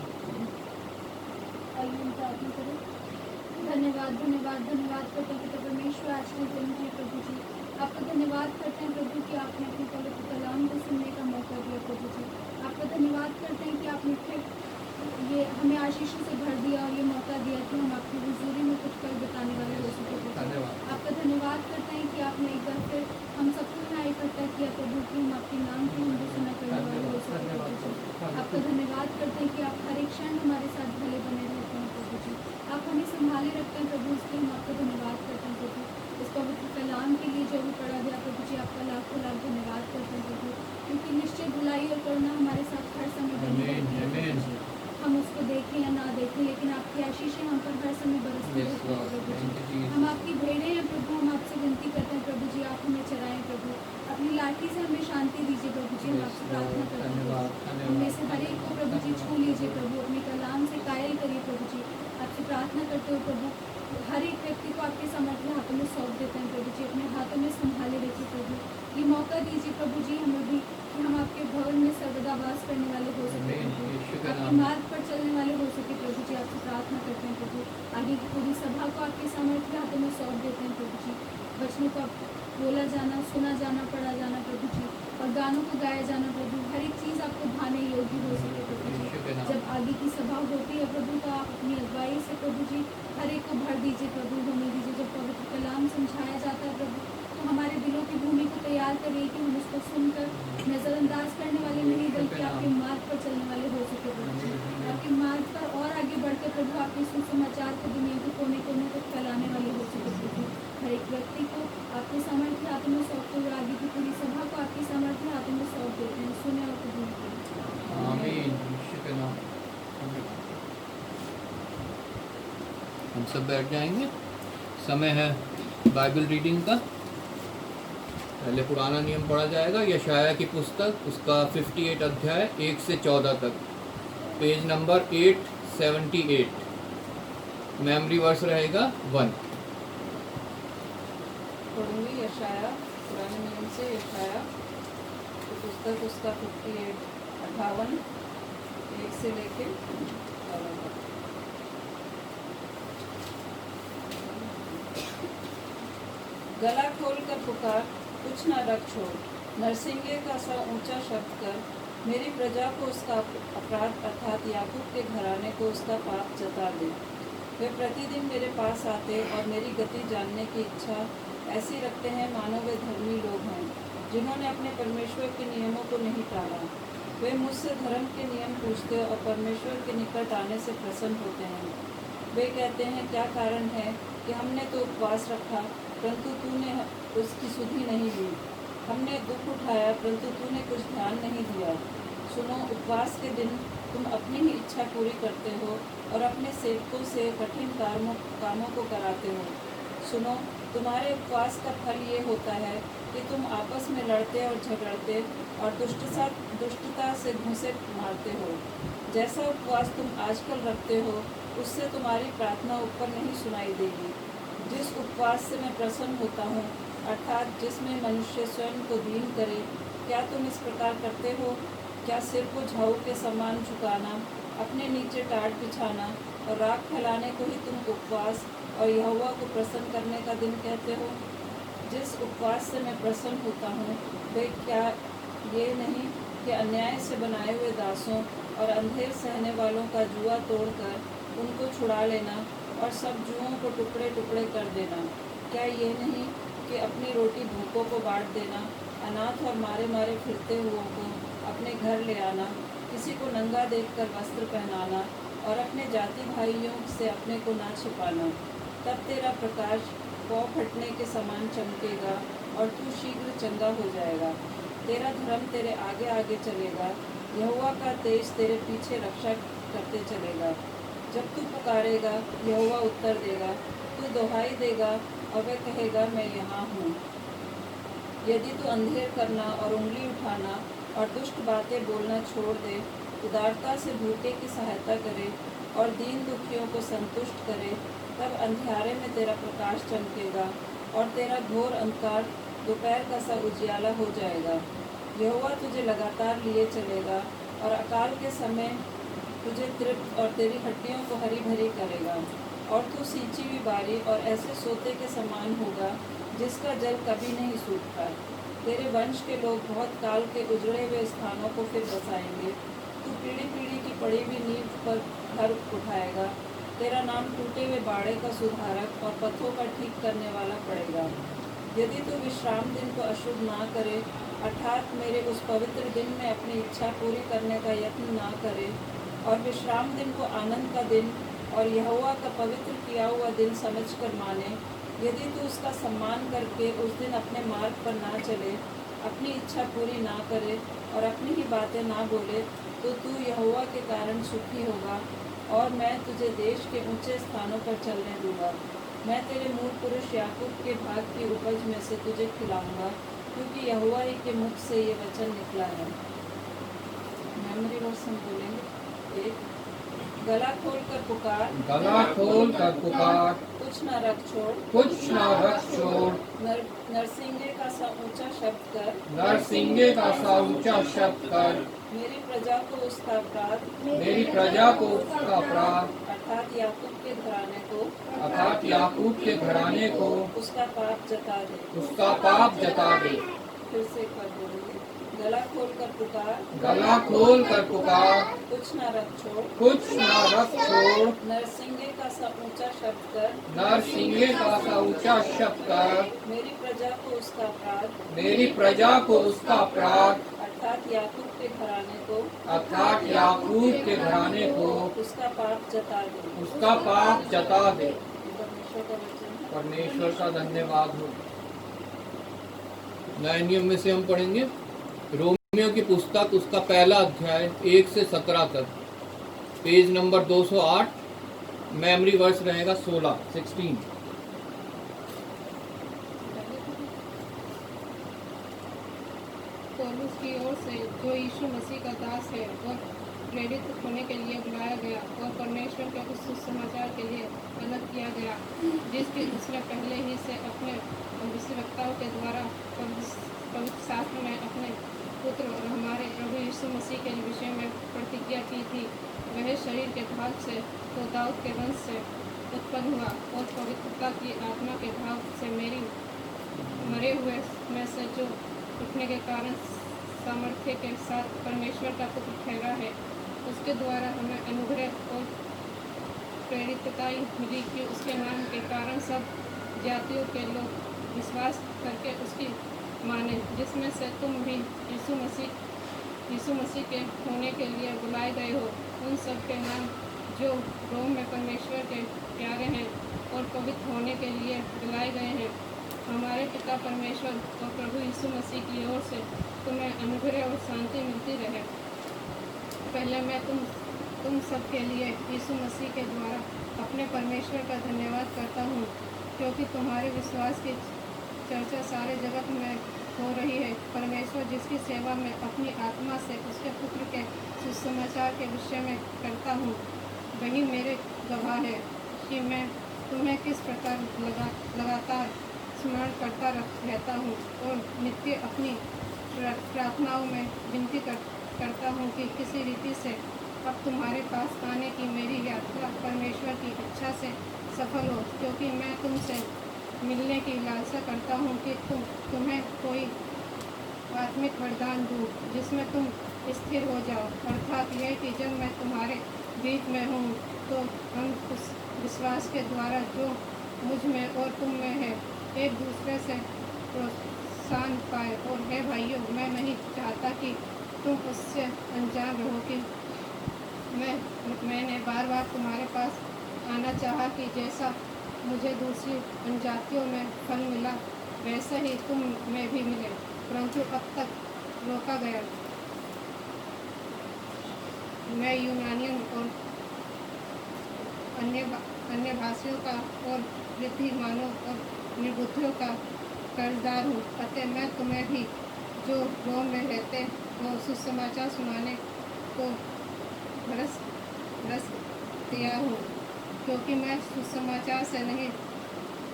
धन्यवाद धन्यवाद धन्यवाद करते हैं पिता परमेश्वर, आज के दिन के प्रभु जी आपका धन्यवाद करते हैं प्रभु कि आपने अपने पवित्र कलाम को सुनने का मौका दिया प्रभु जी। आपका धन्यवाद करते हैं कि आपने फिर ये हमें आशीषों से भर दिया और ये मौका दिया कि हम आपकी हुजूरी में कुछ पल बिताने वाले हो सके प्रभु। आपका धन्यवाद करते हैं कि आपने एक बार फिर हम सबको यहाँ इकट्ठा किया प्रभु कि हम आपके नाम की हम घोषणा करने वाले हो सके प्रभु जी। आपका धन्यवाद करते हैं कि आप हर एक क्षण हमारे साथ भले बने रहते हैं प्रभु जी। आप हमें संभाले रखते हैं प्रभु, इसलिए हम आपका धन्यवाद करते हैं प्रभु। इस पवित्र कलाम के लिए जो भी पढ़ा गया प्रभु जी, आपका लाखों लाख धन्यवाद करते हैं प्रभु, क्योंकि निश्चय भलाई और करुणा हमारे साथ हर समय बनी रहती है। हम उसको देखें या ना देखें, लेकिन आपकी आशीषें हम पर हर समय बरसती रहती हैं प्रभु जी। हम आपकी भेड़ें हैं प्रभु, हम आपसे विनती करते हैं प्रभु जी, आप हमें चराएं प्रभु, अपनी लाठी से हमें शांति दीजिए प्रभु जी। हम आपसे प्रार्थना करते हैं हमें से हर एक को प्रभु जी छू लीजिए प्रभु, अपने कलाम से कायल करिए प्रभु जी। आपसे प्रार्थना करते हो प्रभु, हर एक व्यक्ति को आपके समर्थन हाथों में सौंप देते हैं प्रभु जी, अपने हाथों में संभाले रखिए प्रभु। ये मौका दीजिए प्रभु जी हमें भी कि हम आपके भवन में सर्वदा वास करने वाले हो सके प्रभु, आपके मार्ग पर चलने वाले हो सके प्रभु जी। आपसे प्रार्थना करते हैं प्रभु, आगे की पूरी सभा को आपके सामर्थ्य हाथों में सौंप देते हैं प्रभु जी। वचनों को बोला जाना, सुना जाना, पढ़ा जाना प्रभु जी, और गानों को गाया जाना प्रभु, हर एक चीज़ आपको भाने योग्य हो सके प्रभु जी। जब आगे की सभा होती है प्रभु, तो आप अपनी अगुवाई से प्रभु जी हर एक को भर दीजिए प्रभु, होने दीजिए। जब पवित्र कलाम समझाया जाता है प्रभु, तो हमारे दिलों की भूमि को तैयार करिए कि हम उसको सुनकर नज़रअंदाज करने वाले नहीं, बल्कि आपके मार्ग पर चलने वाले हो सके प्रभु जी। आपके मार्ग पर और आगे बढ़कर प्रभु आपके सुसमाचार को दुनिया के कोने कोने तक फैलाने वाले हो सके प्रभु। हर एक व्यक्ति को आपके सामर्थ्य हाथों में सौंपते हुए आगे की पूरी सभा को आपके सामर्थ्य हाथों में सौंप देते हैं। सुने और कबूल करें। आमीन। हम सब बैठ जाएंगे। समय है बाइबल रीडिंग का। पहले पुराना नियम पढ़ा जाएगा, यशाया की पुस्तक, उसका 58 अध्याय 1 से 14 तक, पेज नंबर 878। मेमोरी वर्स रहेगा 1। पढ़ूंगी यशाया, पुराने नियम से यशाया की पुस्तक, उसका 58 1 से लेके 14 तक। गला खोल कर पुकार, कुछ न रख छोड़, नरसिंगे का सा ऊंचा शब्द कर, मेरी प्रजा को उसका अपराध अर्थात याकूब के घराने को उसका पाप जता दे। वे प्रतिदिन मेरे पास आते और मेरी गति जानने की इच्छा ऐसी रखते हैं मानो वे धर्मी लोग हैं, जिन्होंने अपने परमेश्वर के नियमों को नहीं टाला। वे मुझसे धर्म के नियम पूछते और परमेश्वर के निकट आने से प्रसन्न होते हैं। वे कहते हैं, क्या कारण है कि हमने तो उपवास रखा परंतु तूने उसकी सुधि नहीं ली, हमने दुख उठाया परंतु तूने कुछ ध्यान नहीं दिया। सुनो, उपवास के दिन तुम अपनी ही इच्छा पूरी करते हो और अपने सेवकों से कठिन कामों को कराते हो। सुनो, तुम्हारे उपवास का फल ये होता है कि तुम आपस में लड़ते और झगड़ते और दुष्टता से घूंसे मारते हो। जैसा उपवास तुम आजकल रखते हो, उससे तुम्हारी प्रार्थना ऊपर नहीं सुनाई देगी। जिस उपवास से मैं प्रसन्न होता हूँ, अर्थात जिसमें मनुष्य स्वयं को दीन करे, क्या तुम इस प्रकार करते हो? क्या सिर को झाऊ के समान झुकाना, अपने नीचे टाट बिछाना और राख फैलाने को ही तुम उपवास और यहोवा को प्रसन्न करने का दिन कहते हो? जिस उपवास से मैं प्रसन्न होता हूँ वे क्या ये नहीं कि अन्याय से बनाए हुए दासों और अंधेर सहने वालों का जुआ तोड़कर उनको छुड़ा लेना और सब जुओं को टुकड़े टुकड़े कर देना? क्या ये नहीं कि अपनी रोटी भूखों को बांट देना, अनाथ और मारे मारे फिरते हुओं को अपने घर ले आना, किसी को नंगा देखकर वस्त्र पहनाना और अपने जाति भाइयों से अपने को ना छिपाना? तब तेरा प्रकाश पौ फटने के समान चमकेगा और तू शीघ्र चंगा हो जाएगा। तेरा धर्म तेरे आगे आगे चलेगा, यहोवा का तेज तेरे पीछे रक्षा करते चलेगा। जब तू पुकारेगा यहोवा उत्तर देगा, तू दुहाई देगा और वह कहेगा मैं यहाँ हूँ। यदि तू अंधेर करना और उंगली उठाना और दुष्ट बातें बोलना छोड़ दे, उदारता से भूखे की सहायता करे और दीन दुखियों को संतुष्ट करे, तब अंधियारे में तेरा प्रकाश चमकेगा और तेरा घोर अंधकार दोपहर का सा उजियाला हो जाएगा। यहोवा तुझे लगातार लिए चलेगा और अकाल के समय तुझे तृप्त और तेरी हड्डियों को हरी भरी करेगा। और तू सींची हुई बारी और ऐसे सोते के समान होगा जिसका जल कभी नहीं सूखता। तेरे वंश के लोग बहुत काल के उजड़े हुए स्थानों को फिर बसाएंगे। तू पीढ़ी पीढ़ी की पड़ी हुई नींव पर घर उठाएगा। तेरा नाम टूटे हुए बाड़े का सुधारक और पथों का ठीक करने वाला पड़ेगा। यदि तू विश्राम दिन को अशुद्ध ना करे, अर्थात मेरे उस पवित्र दिन में अपनी इच्छा पूरी करने का यत्न ना करे और विश्राम दिन को आनंद का दिन और यहोवा का पवित्र किया हुआ दिन समझकर माने, यदि तू उसका सम्मान करके उस दिन अपने मार्ग पर ना चले, अपनी इच्छा पूरी ना करे और अपनी ही बातें ना बोले, तो तू यहोवा के कारण सुखी होगा और मैं तुझे देश के ऊंचे स्थानों पर चलने दूंगा। मैं तेरे मूल पुरुष याकूब के भाग की उपज में से तुझे खिलाऊंगा, क्योंकि यहोवा ही के मुख से ये वचन निकला है। मेमोरी वर्स हम बोलेंगे। 1, गला खोल कर पुकार, गला खोल कर पुकार, कुछ न रख छोड़, कुछ न रख छोड़, नरसिंगे का सा ऊंचा शब्द कर, नरसिंगे का सा ऊंचा शब्द कर, मेरी प्रजा को उसका अपराध, मेरी प्रजा को उसका अपराध, अर्थात याकूब के घराने को, अर्थात याकूब के घराने को उसका पाप जता दे। उसका पाप जता दे। फिर से एक बार बोलेंगे। गला खोल कर पुकार, गला खोल कर पुकार, कुछ न रख छोड़, कुछ न रख छोड़, नरसिंगे का सा ऊंचा शब्द कर, नरसिंगे का सा ऊंचा शब्द कर, मेरी प्रजा को उसका अपराध, मेरी प्रजा को उसका अपराध, अर्थात याकूब के घराने को, अर्थात याकूब के घराने को उसका पाप जता दे। उसका पाप जता दे। परमेश्वर का वचन है। परमेश्वर का धन्यवाद हो। नए नियम में से हम पढ़ेंगे रोमियो की पुस्तक, उसका पहला अध्याय 1 से 17 तक, पेज नंबर 208, मेमोरी वर्स रहेगा 16। पौलुस की ओर से जो यीशु मसीह का दास है और प्रेरित होने के लिए बुलाया गया और परमेश्वर के उस सुसमाचार के लिए अलग किया गया, जिसकी उसने पहले ही से अपने भविष्यवक्ताओं के द्वारा पवित्र शास्त्र में अपने पुत्र और हमारे प्रभु यीशु मसीह के विषय में प्रतिज्ञा की थी। वह शरीर के भाग से तो दाऊद के वंश से उत्पन्न हुआ और पवित्रता की आत्मा के भाव से मेरी मरे हुए में से जो उठने के कारण सामर्थ्य के साथ परमेश्वर का पुत्र ठहरा है। उसके द्वारा हमें अनुग्रह और प्रेरितताई मिली कि उसके नाम के कारण सब जातियों के लोग विश्वास करके उसकी माने, जिसमें से तुम भी यीशु मसीह के होने के लिए बुलाए गए हो। उन सब के नाम जो रोम में परमेश्वर के प्यारे हैं और पवित्र होने के लिए बुलाए गए हैं। हमारे पिता परमेश्वर और प्रभु यीशु मसीह की ओर से तुम्हें अनुग्रह और शांति मिलती रहे। पहले मैं तुम सब के लिए यीशु मसीह के द्वारा अपने परमेश्वर का धन्यवाद करता हूँ, क्योंकि तुम्हारे विश्वास की चर्चा सारे जगत में हो रही है। परमेश्वर जिसकी सेवा में अपनी आत्मा से उसके पुत्र के सुसमाचार के विषय में करता हूँ, वही मेरे गवाह है कि मैं तुम्हें किस प्रकार लगातार स्मरण करता रहता हूँ और नित्य अपनी प्रार्थनाओं में विनती करता हूँ कि किसी रीति से अब तुम्हारे पास आने की मेरी यात्रा परमेश्वर की इच्छा से सफल हो, क्योंकि मैं तुमसे मिलने की लालसा करता हूँ कि तुम्हें कोई आत्मिक वरदान दूँ जिसमें तुम स्थिर हो जाओ, अर्थात यह कि जब मैं तुम्हारे बीच में हूँ तो हम उस विश्वास के द्वारा जो मुझ में और तुम में है एक दूसरे से प्रोत्साहन पाए। और हे भाइयों, मैं नहीं चाहता कि तुम उससे अनजान रहो कि मैंने बार बार तुम्हारे पास आना चाहा कि जैसा मुझे दूसरी जनजातियों में फल मिला वैसा ही तुम में भी मिले, परंतु अब तक रोका गया। मैं यूनानियन और अन्य भाषियों का और बुद्धिमानों और निर्बुद्धियों का कर्जदार हूँ। अतः मैं तुम्हें भी जो रोम में रहते हो सुसमाचार सुनाने को बरस तैयार हूँ, क्योंकि मैं सुसमाचार से नहीं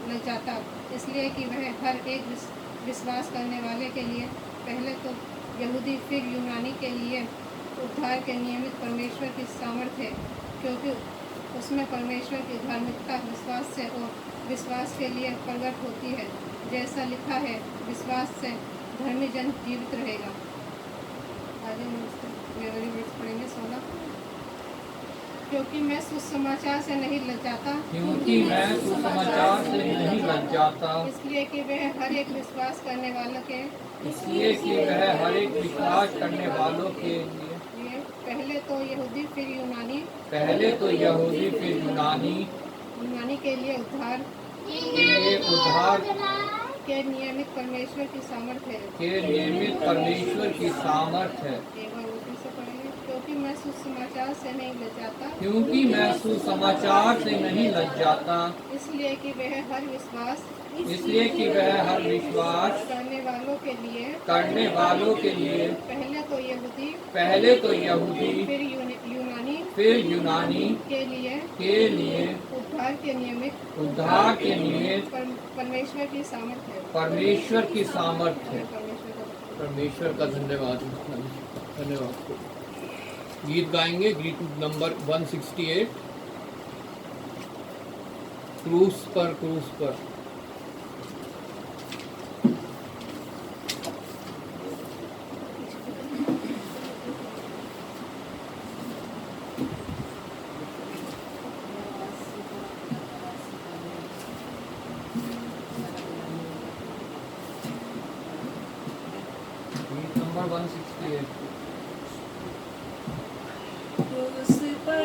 लजाता, इसलिए कि वह हर एक विश्वास करने वाले के लिए, पहले तो यहूदी फिर यूनानी के लिए उद्धार के नियमित परमेश्वर की सामर्थ्य है, क्योंकि उसमें परमेश्वर की धार्मिकता विश्वास से और विश्वास के लिए प्रकट होती है। जैसा लिखा है, विश्वास से धर्मी जन जीवित रहेगा। आगे मेमोरी वर्ड्स पढ़ेंगे 16। क्योंकि मैं सुसमाचार से नहीं लजाता, क्योंकि मैं सुसमाचार से नहीं लजाता, इसलिए कि वह हर एक विश्वास करने वालों के इसलिए कि वह हर एक विश्वास करने वालों के लिए, पहले तो यहूदी फिर यूनानी, पहले तो यहूदी फिर यूनानी के लिए उद्धार के नियमित परमेश्वर की सामर्थ्य है। के नियमित परमेश्वर की सामर्थ्य है। एक बार ऊपर से पढ़ेंगे। क्योंकि मैं सुसमाचार से नहीं लजाता, क्योंकि मैं सुसमाचार से नहीं लजाता, इसलिए कि वह हर विश्वास करने वालों के लिए, पहले तो यहूदी फिर यूनानी के लिए उद्धार के नियमित परमेश्वर की सामर्थ्य है। परमेश्वर का धन्यवाद। गीत गाएंगे, गीत नंबर 168, क्रूस पर। गीत नंबर 168। क्रूस पर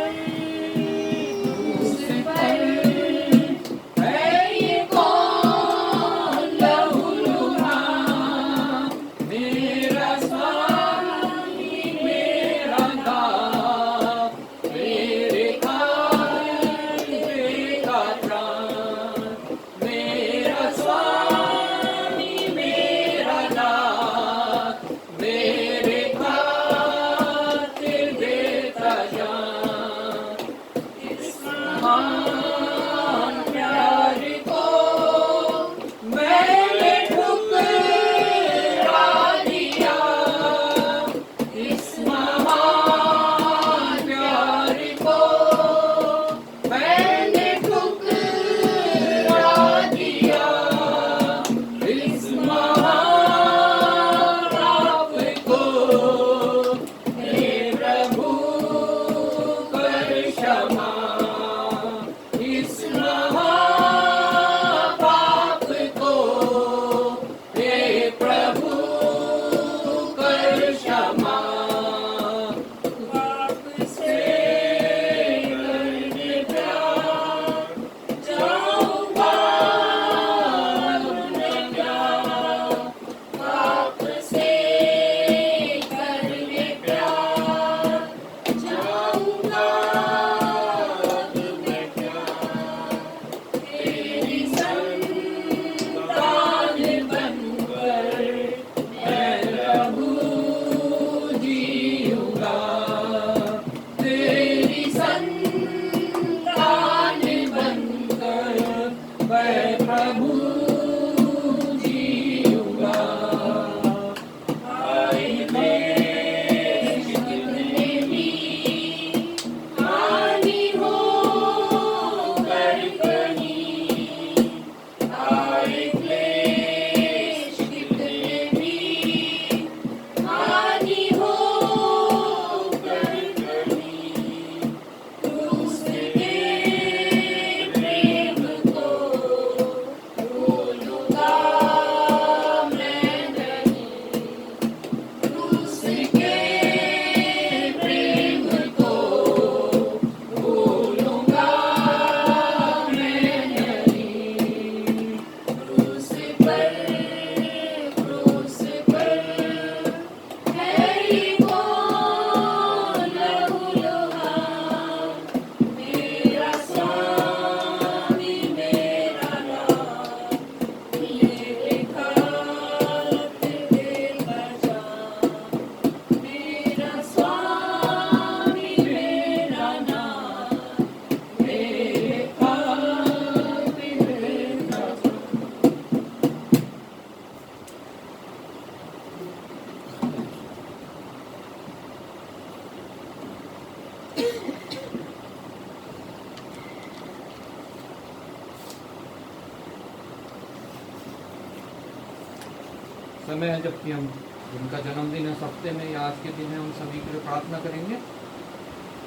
समय है जबकि हम जिनका जन्मदिन है, हफ्ते में या आज के दिन है, उन सभी के लिए प्रार्थना करेंगे।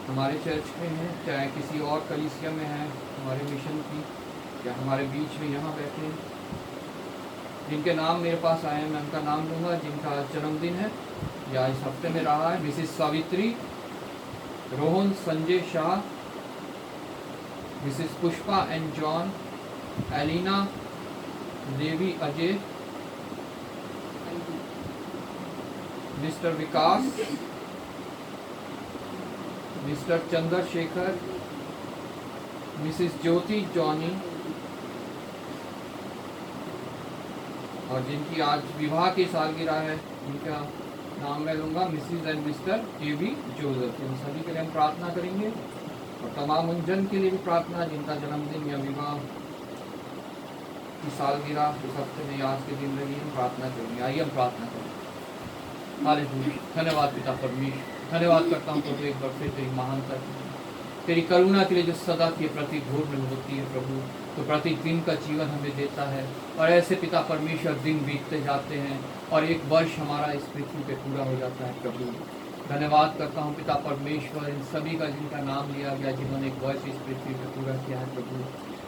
हमारे चर्च में हैं, चाहे किसी और कलीसिया में हैं, हमारे मिशन की, या हमारे बीच में यहाँ बैठे हैं, जिनके नाम मेरे पास आए हैं, मैं उनका नाम लूँगा। जिनका आज जन्मदिन है या इस हफ्ते में रहा है, Mrs Savitri, Rohan Sanjay Shah, Mrs Pushpa and John, Elina Devi Ajay, Mr Vikas, Mr Chandrashekhar, Mrs Jyoti Johnny, और जिनकी आज विवाह की सालगिरह है, उनका नाम मैं लूँगा missus and mister JB Joseph. इन सभी के लिए हम प्रार्थना करेंगे, और तमाम उन जन के लिए भी प्रार्थना जिनका जन्मदिन या विवाह की सालगिरह इस हफ्ते में या आज के दिन रही, हम प्रार्थना करेंगे। आइए हम प्रार्थना करें। हालेलुया। धन्यवाद पिता परमेश्वर, धन्यवाद करता हूँ प्रभु एक बार फिर तेरी महानता के लिए, तेरी करुणा के लिए जो सदा के प्रति घूर्ण होती है प्रभु, तो प्रति दिन का जीवन हमें देता है। और ऐसे पिता परमेश्वर दिन बीतते जाते हैं और एक वर्ष हमारा इस पृथ्वी पे पूरा हो जाता है प्रभु। धन्यवाद करता हूँ पिता परमेश्वर इन सभी का जिनका नाम लिया गया, जिन्होंने एक वर्ष इस पृथ्वी पे पूरा किया है प्रभु।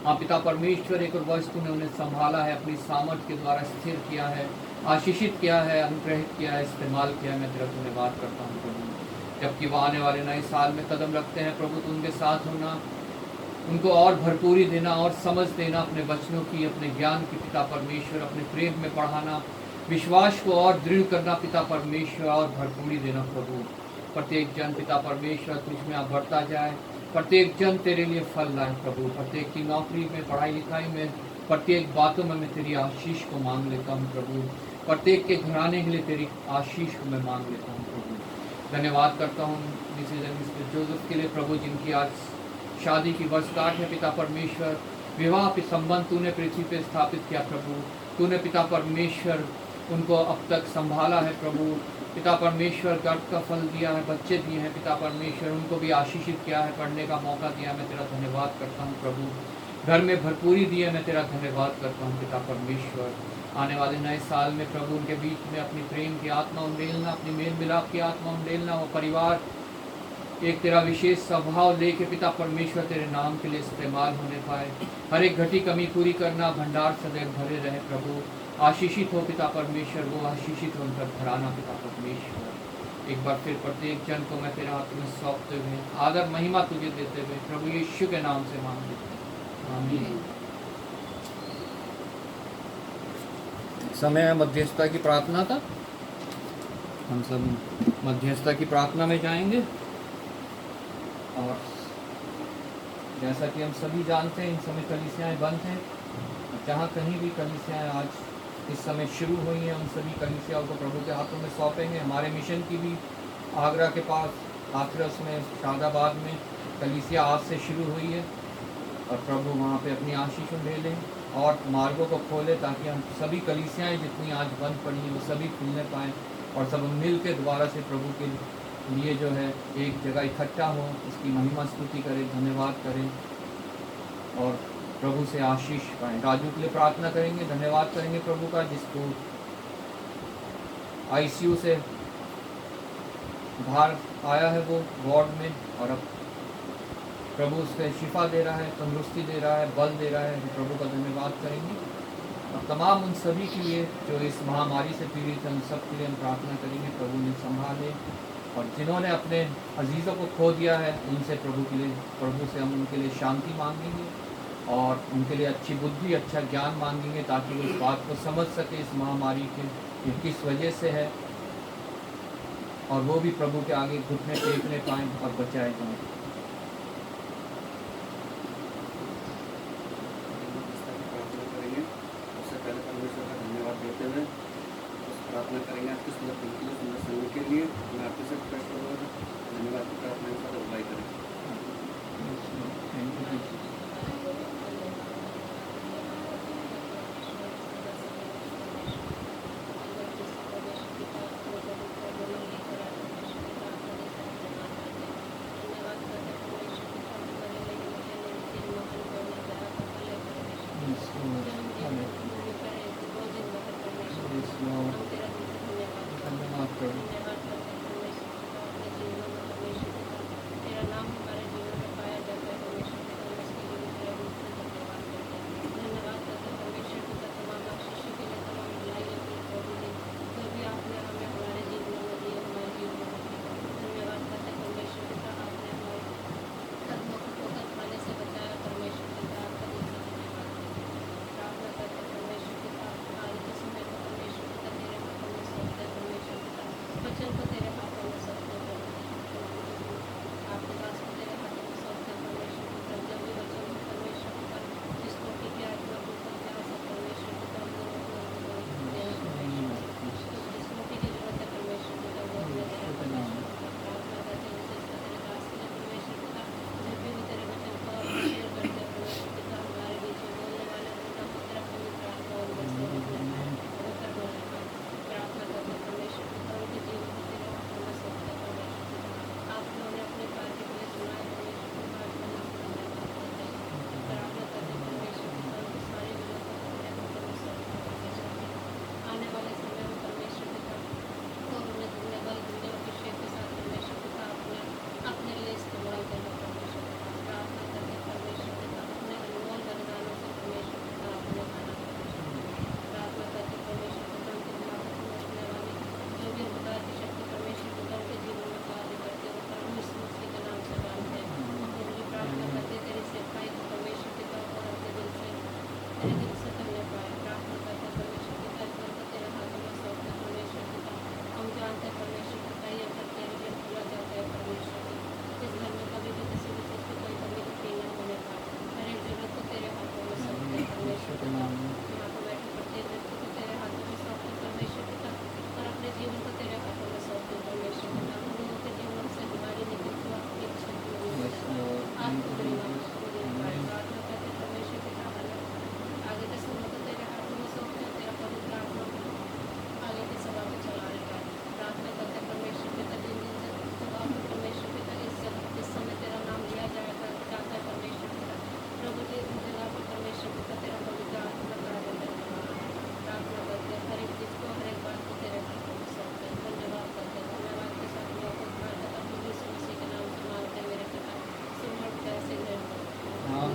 हाँ पिता परमेश्वर, एक और वर्ष तूने उन्हें संभाला है, अपनी सामर्थ्य के द्वारा स्थिर किया है, आशीषित किया है, अनुग्रहित किया है, इस्तेमाल किया है। मैं तेरा धन्यवाद करता हूँ प्रभु। जबकि वो आने वाले नए साल में कदम रखते हैं प्रभु, तो उनके साथ होना, उनको और भरपूरी देना और समझ देना अपने वचनों की, अपने ज्ञान की पिता परमेश्वर, अपने प्रेम में बढ़ाना, विश्वास को और दृढ़ करना पिता परमेश्वर, और भरपूरी देना प्रभु। प्रत्येक जन पिता परमेश्वर तुझ में आप बढ़ता जाए, प्रत्येक जन तेरे लिए फल लाए प्रभु। प्रत्येक की नौकरी में, पढ़ाई लिखाई में, प्रत्येक बातों में मैं तेरी आशीष को मांग लेता हूँ प्रभु। प्रत्येक के घराने के लिए तेरी आशीष को मैं मांग लेता हूँ प्रभु। धन्यवाद करता हूँ मिसेज एंड मिस्टर जोसेफ के लिए प्रभु, जिनकी आज शादी की वर्षगांठ है पिता परमेश्वर। विवाह के संबंध तूने पृथ्वी पे स्थापित किया प्रभु, तूने पिता परमेश्वर उनको अब तक संभाला है प्रभु। पिता परमेश्वर गर्भ का फल दिया है, बच्चे दिए हैं पिता परमेश्वर, उनको भी आशीषित किया है, पढ़ने का मौका दिया। मैं तेरा धन्यवाद करता हूँ प्रभु। घर में भरपूरी दी है, मैं तेरा धन्यवाद करता हूँ पिता परमेश्वर। आने वाले नए साल में प्रभु उनके बीच में अपनी प्रेम की आत्मा उंडेलना, अपनी मेल मिलाप की आत्मा उंडेलना, वो परिवार एक तेरा विशेष स्वभाव लेके पिता परमेश्वर तेरे नाम के लिए इस्तेमाल होने पाए। हर एक घटी कमी पूरी करना, भंडार सदैव भरे रहे प्रभु। आशीषित हो पिता परमेश्वर, वो आशीषित हो उनका घराना पिता परमेश्वर। एक बार फिर प्रत्येक जन को मैं तेरे हाथ में सौंपते हुए आदर महिमा तुझे देते हुए प्रभु यीशु के नाम से मांग लेते हैं, आमीन। समय है मध्यस्थता की प्रार्थना का। हम सब मध्यस्थता की प्रार्थना में जाएंगे, और जैसा कि हम सभी जानते हैं इन समय कलीसियाएं बंद हैं। जहाँ कहीं भी कलीसियाएं आज इस समय शुरू हुई हैं, उन सभी कलीसियाओं को प्रभु के हाथों में सौंपेंगे। हमारे मिशन की भी आगरा के पास हाथरस में, शादाबाद में कलीसिया आज से शुरू हुई है, और प्रभु वहाँ पे अपनी आशीष ढेलें और मार्गों को खोले, ताकि हम सभी कलीसियाएं जितनी आज बंद पड़ी हैं वो सभी खुलने पाएँ, और सब मिल के दोबारा से प्रभु के लिए जो है एक जगह इकट्ठा हो, इसकी महिमा स्तुति करें, धन्यवाद करें और प्रभु से आशीष पाएं। राजू के लिए प्रार्थना करेंगे, धन्यवाद करेंगे प्रभु का, जिसको ICU से बाहर आया है वो वार्ड में, और अब प्रभु उससे शिफा दे रहा है, तंदुरुस्ती दे रहा है, बल दे रहा है। प्रभु का धन्यवाद करेंगे। और तमाम उन सभी के लिए जो इस महामारी से पीड़ित हैं, उन सब के लिए हम प्रार्थना करेंगे प्रभु ने संभाले, और जिन्होंने अपने अजीज़ों को खो दिया है उनसे प्रभु से हम उनके लिए शांति मांगेंगे, और उनके लिए अच्छी बुद्धि, अच्छा ज्ञान मांगेंगे, ताकि वो इस बात को समझ सके इस महामारी के ये किस वजह से है, और वो भी प्रभु के आगे घुटने टेकने पाएँ और बचाए जाएँ। प्रार्थना करेंगे आपके सुंदर दिन के लिए, सुंदर समय के लिए। मैं आपके साथ धन्यवाद की प्रार्थना के साथ अप्लाई करें।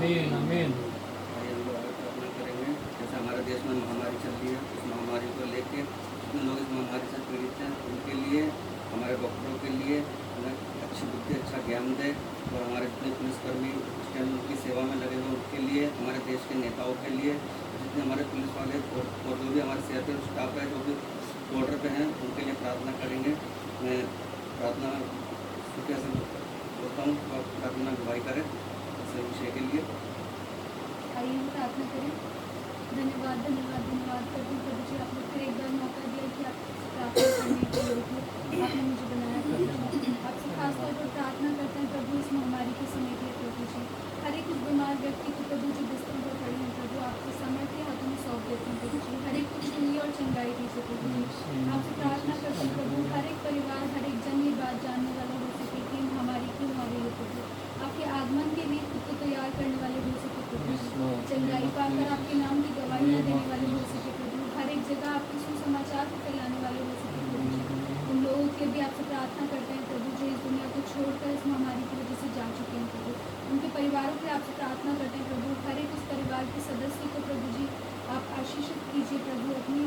आमीन आमीन। आइए हम लोग आगे प्रार्थना करेंगे। जैसे हमारे देश में महामारी चल रही है, इस महामारी को लेके जितने लोग इस महामारी से पीड़ित हैं उनके लिए, हमारे डॉक्टरों के लिए उन्हें अच्छी बुद्धि, अच्छा ज्ञान दे। और हमारे जितने पुलिसकर्मी इस टाइम उनकी सेवा में लगे हुए उनके लिए, हमारे देश के नेताओं के लिए, जितने हमारे पुलिस वाले और जो भी हमारे सीआरपीएफ स्टाफ है जो भी बॉर्डर पे हैं उनके लिए प्रार्थना करेंगे। मैं प्रार्थना शुक्रिया से बोलता हूँ, तो आप प्रार्थना गवाही करें इस विषय के लिए। आइए हम प्रार्थना करें। धन्यवाद धन्यवाद धन्यवाद प्रभु। प्रभु जी आपने फिर एक बार मौका दिया कि आप प्रार्थना करने के लिए आपने मुझे बनाया प्रभु जी। आपसे खास तौर पर प्रार्थना करते हैं प्रभु इस महामारी के समय के लिए प्रभु जी। हर एक उस बीमार व्यक्ति को प्रभु जी बिस्तर पर पड़े हैं प्रभु, आपके सामर्थ्य हाथों में सौंप देते हैं प्रभु जी। हर एक को छुई और चंगाई दीजिए प्रभु जी। आपसे प्रार्थना करते हैं प्रभु हर एक परिवार, हर एक जन ये बात जानने वाला हो सके कि महामारी क्यों आ रही है प्रभु। आपके आगमन के लिए खुद को तैयार करने वाले हो सके प्रभु। चंगाई पाकर आपके नाम की गवाहियाँ देने वाले हो सके प्रभु। हर एक जगह आपके सुसमाचार को फैलाने वाले हो सके प्रभु जी। उन लोगों के भी आपसे प्रार्थना करते हैं प्रभु जो इस दुनिया को छोड़कर इस महामारी की वजह से जा चुके हैं प्रभु। उनके परिवारों के लिए आपसे प्रार्थना करते हैं प्रभु। हर एक उस परिवार के सदस्य को प्रभु जी आप आशीषित कीजिए प्रभु, अपनी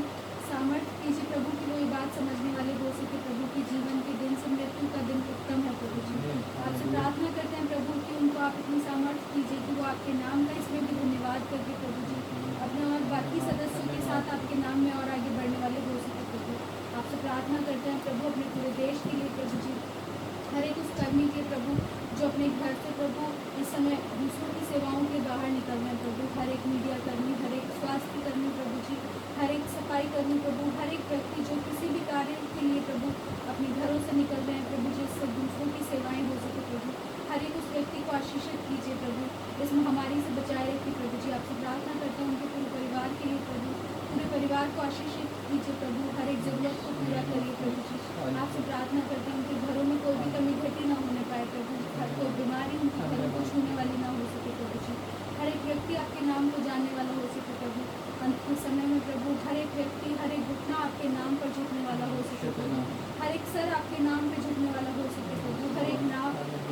सामर्थ्य कीजिए प्रभु कि वो ये बात समझने वाले हो सके प्रभु कि जीवन के दिन से मृत्यु का दिन उत्तम है प्रभु जी। आपसे प्रार्थना करते हैं प्रभु कि उनको आप इतनी सामर्थ्य कीजिए कि वो आपके नाम का इसमें भी धन्यवाद करके प्रभु जी अपने और बाकी सदस्यों के साथ आपके नाम में और आगे बढ़ने वाले हो सके प्रभु। आपसे प्रार्थना करते हैं प्रभु अपने पूरे देश के लिए प्रभु जी। हर एक उस कर्मी के प्रभु जो अपने घर से प्रभु इस समय दूसरों की सेवाओं के बाहर निकल रहे हैं प्रभु। हर एक मीडिया कर्मी, हर एक स्वास्थ्य कर्मी प्रभु जी, हर एक सफाई कर्मी प्रभु, हर एक व्यक्ति जो किसी भी कार्य के लिए प्रभु अपने घरों से निकल रहे हैं प्रभु जिससे दूसरों की सेवाएं हो सके प्रभु। हर एक उस व्यक्ति को आशीषित कीजिए प्रभु, इस महामारी से बचाए रखिए प्रभु जी। आपसे प्रार्थना करते हैं उनके पूरे परिवार के लिए प्रभु, पूरे परिवार को आशीषित कीजिए प्रभु। हर एक जरूरत को पूरा करिए प्रभु जी। आपसे प्रार्थना करते हैं उनके घरों में कोई भी कमी घटी ना होने पाए प्रभु। हर कोई बीमारी उनके घरों को छूने वाली ना हो सके प्रभु जी। हर एक व्यक्ति आपके नाम को जानने वाला हो सके प्रभु। अंत के समय में प्रभु हर एक व्यक्ति, हर एक घुटना आपके नाम पर झुकने वाला हो सके प्रभु। हर एक सर आपके नाम पे झुकने वाला हो सके प्रभु। हर एक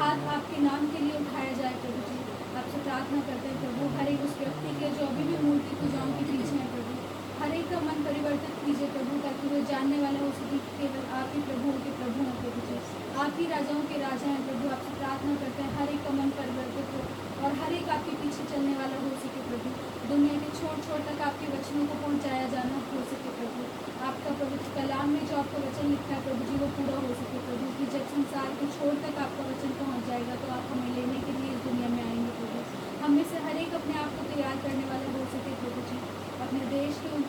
हाथ आपके नाम के लिए उठाया जाए प्रभु जी। आपसे प्रार्थना करते हैं प्रभु हर एक उस व्यक्ति के जो अभी भी मूर्ति पूजाओं के पीछे हैं प्रभु, हर एक का मन परिवर्तित कीजिए प्रभु ताकि वो जानने वाला हो सके कि केवल आप ही प्रभु के प्रभु हैं प्रभु जी। आप ही राजाओं के राजा हैं प्रभु। आपसे प्रार्थना करते हैं हर एक का मन परिवर्तित हो और हर एक आपके पीछे चलने वाला हो सके प्रभु। दुनिया के छोर छोर तक आपके वचनों को पहुंचाया जाना हो सके प्रभु। आपका पवित्र कलाम में जो आपका वचन लिखा है प्रभु जी वो पूरा हो सके प्रभु कि जब संसार के छोर तक आपका वचन पहुंच जाएगा तो आप हमें लेने के लिए इस दुनिया में आएंगे प्रभु। हम में से हर एक अपने आप को तैयार करने वाला हो सके प्रभु जी। अपने देश के उन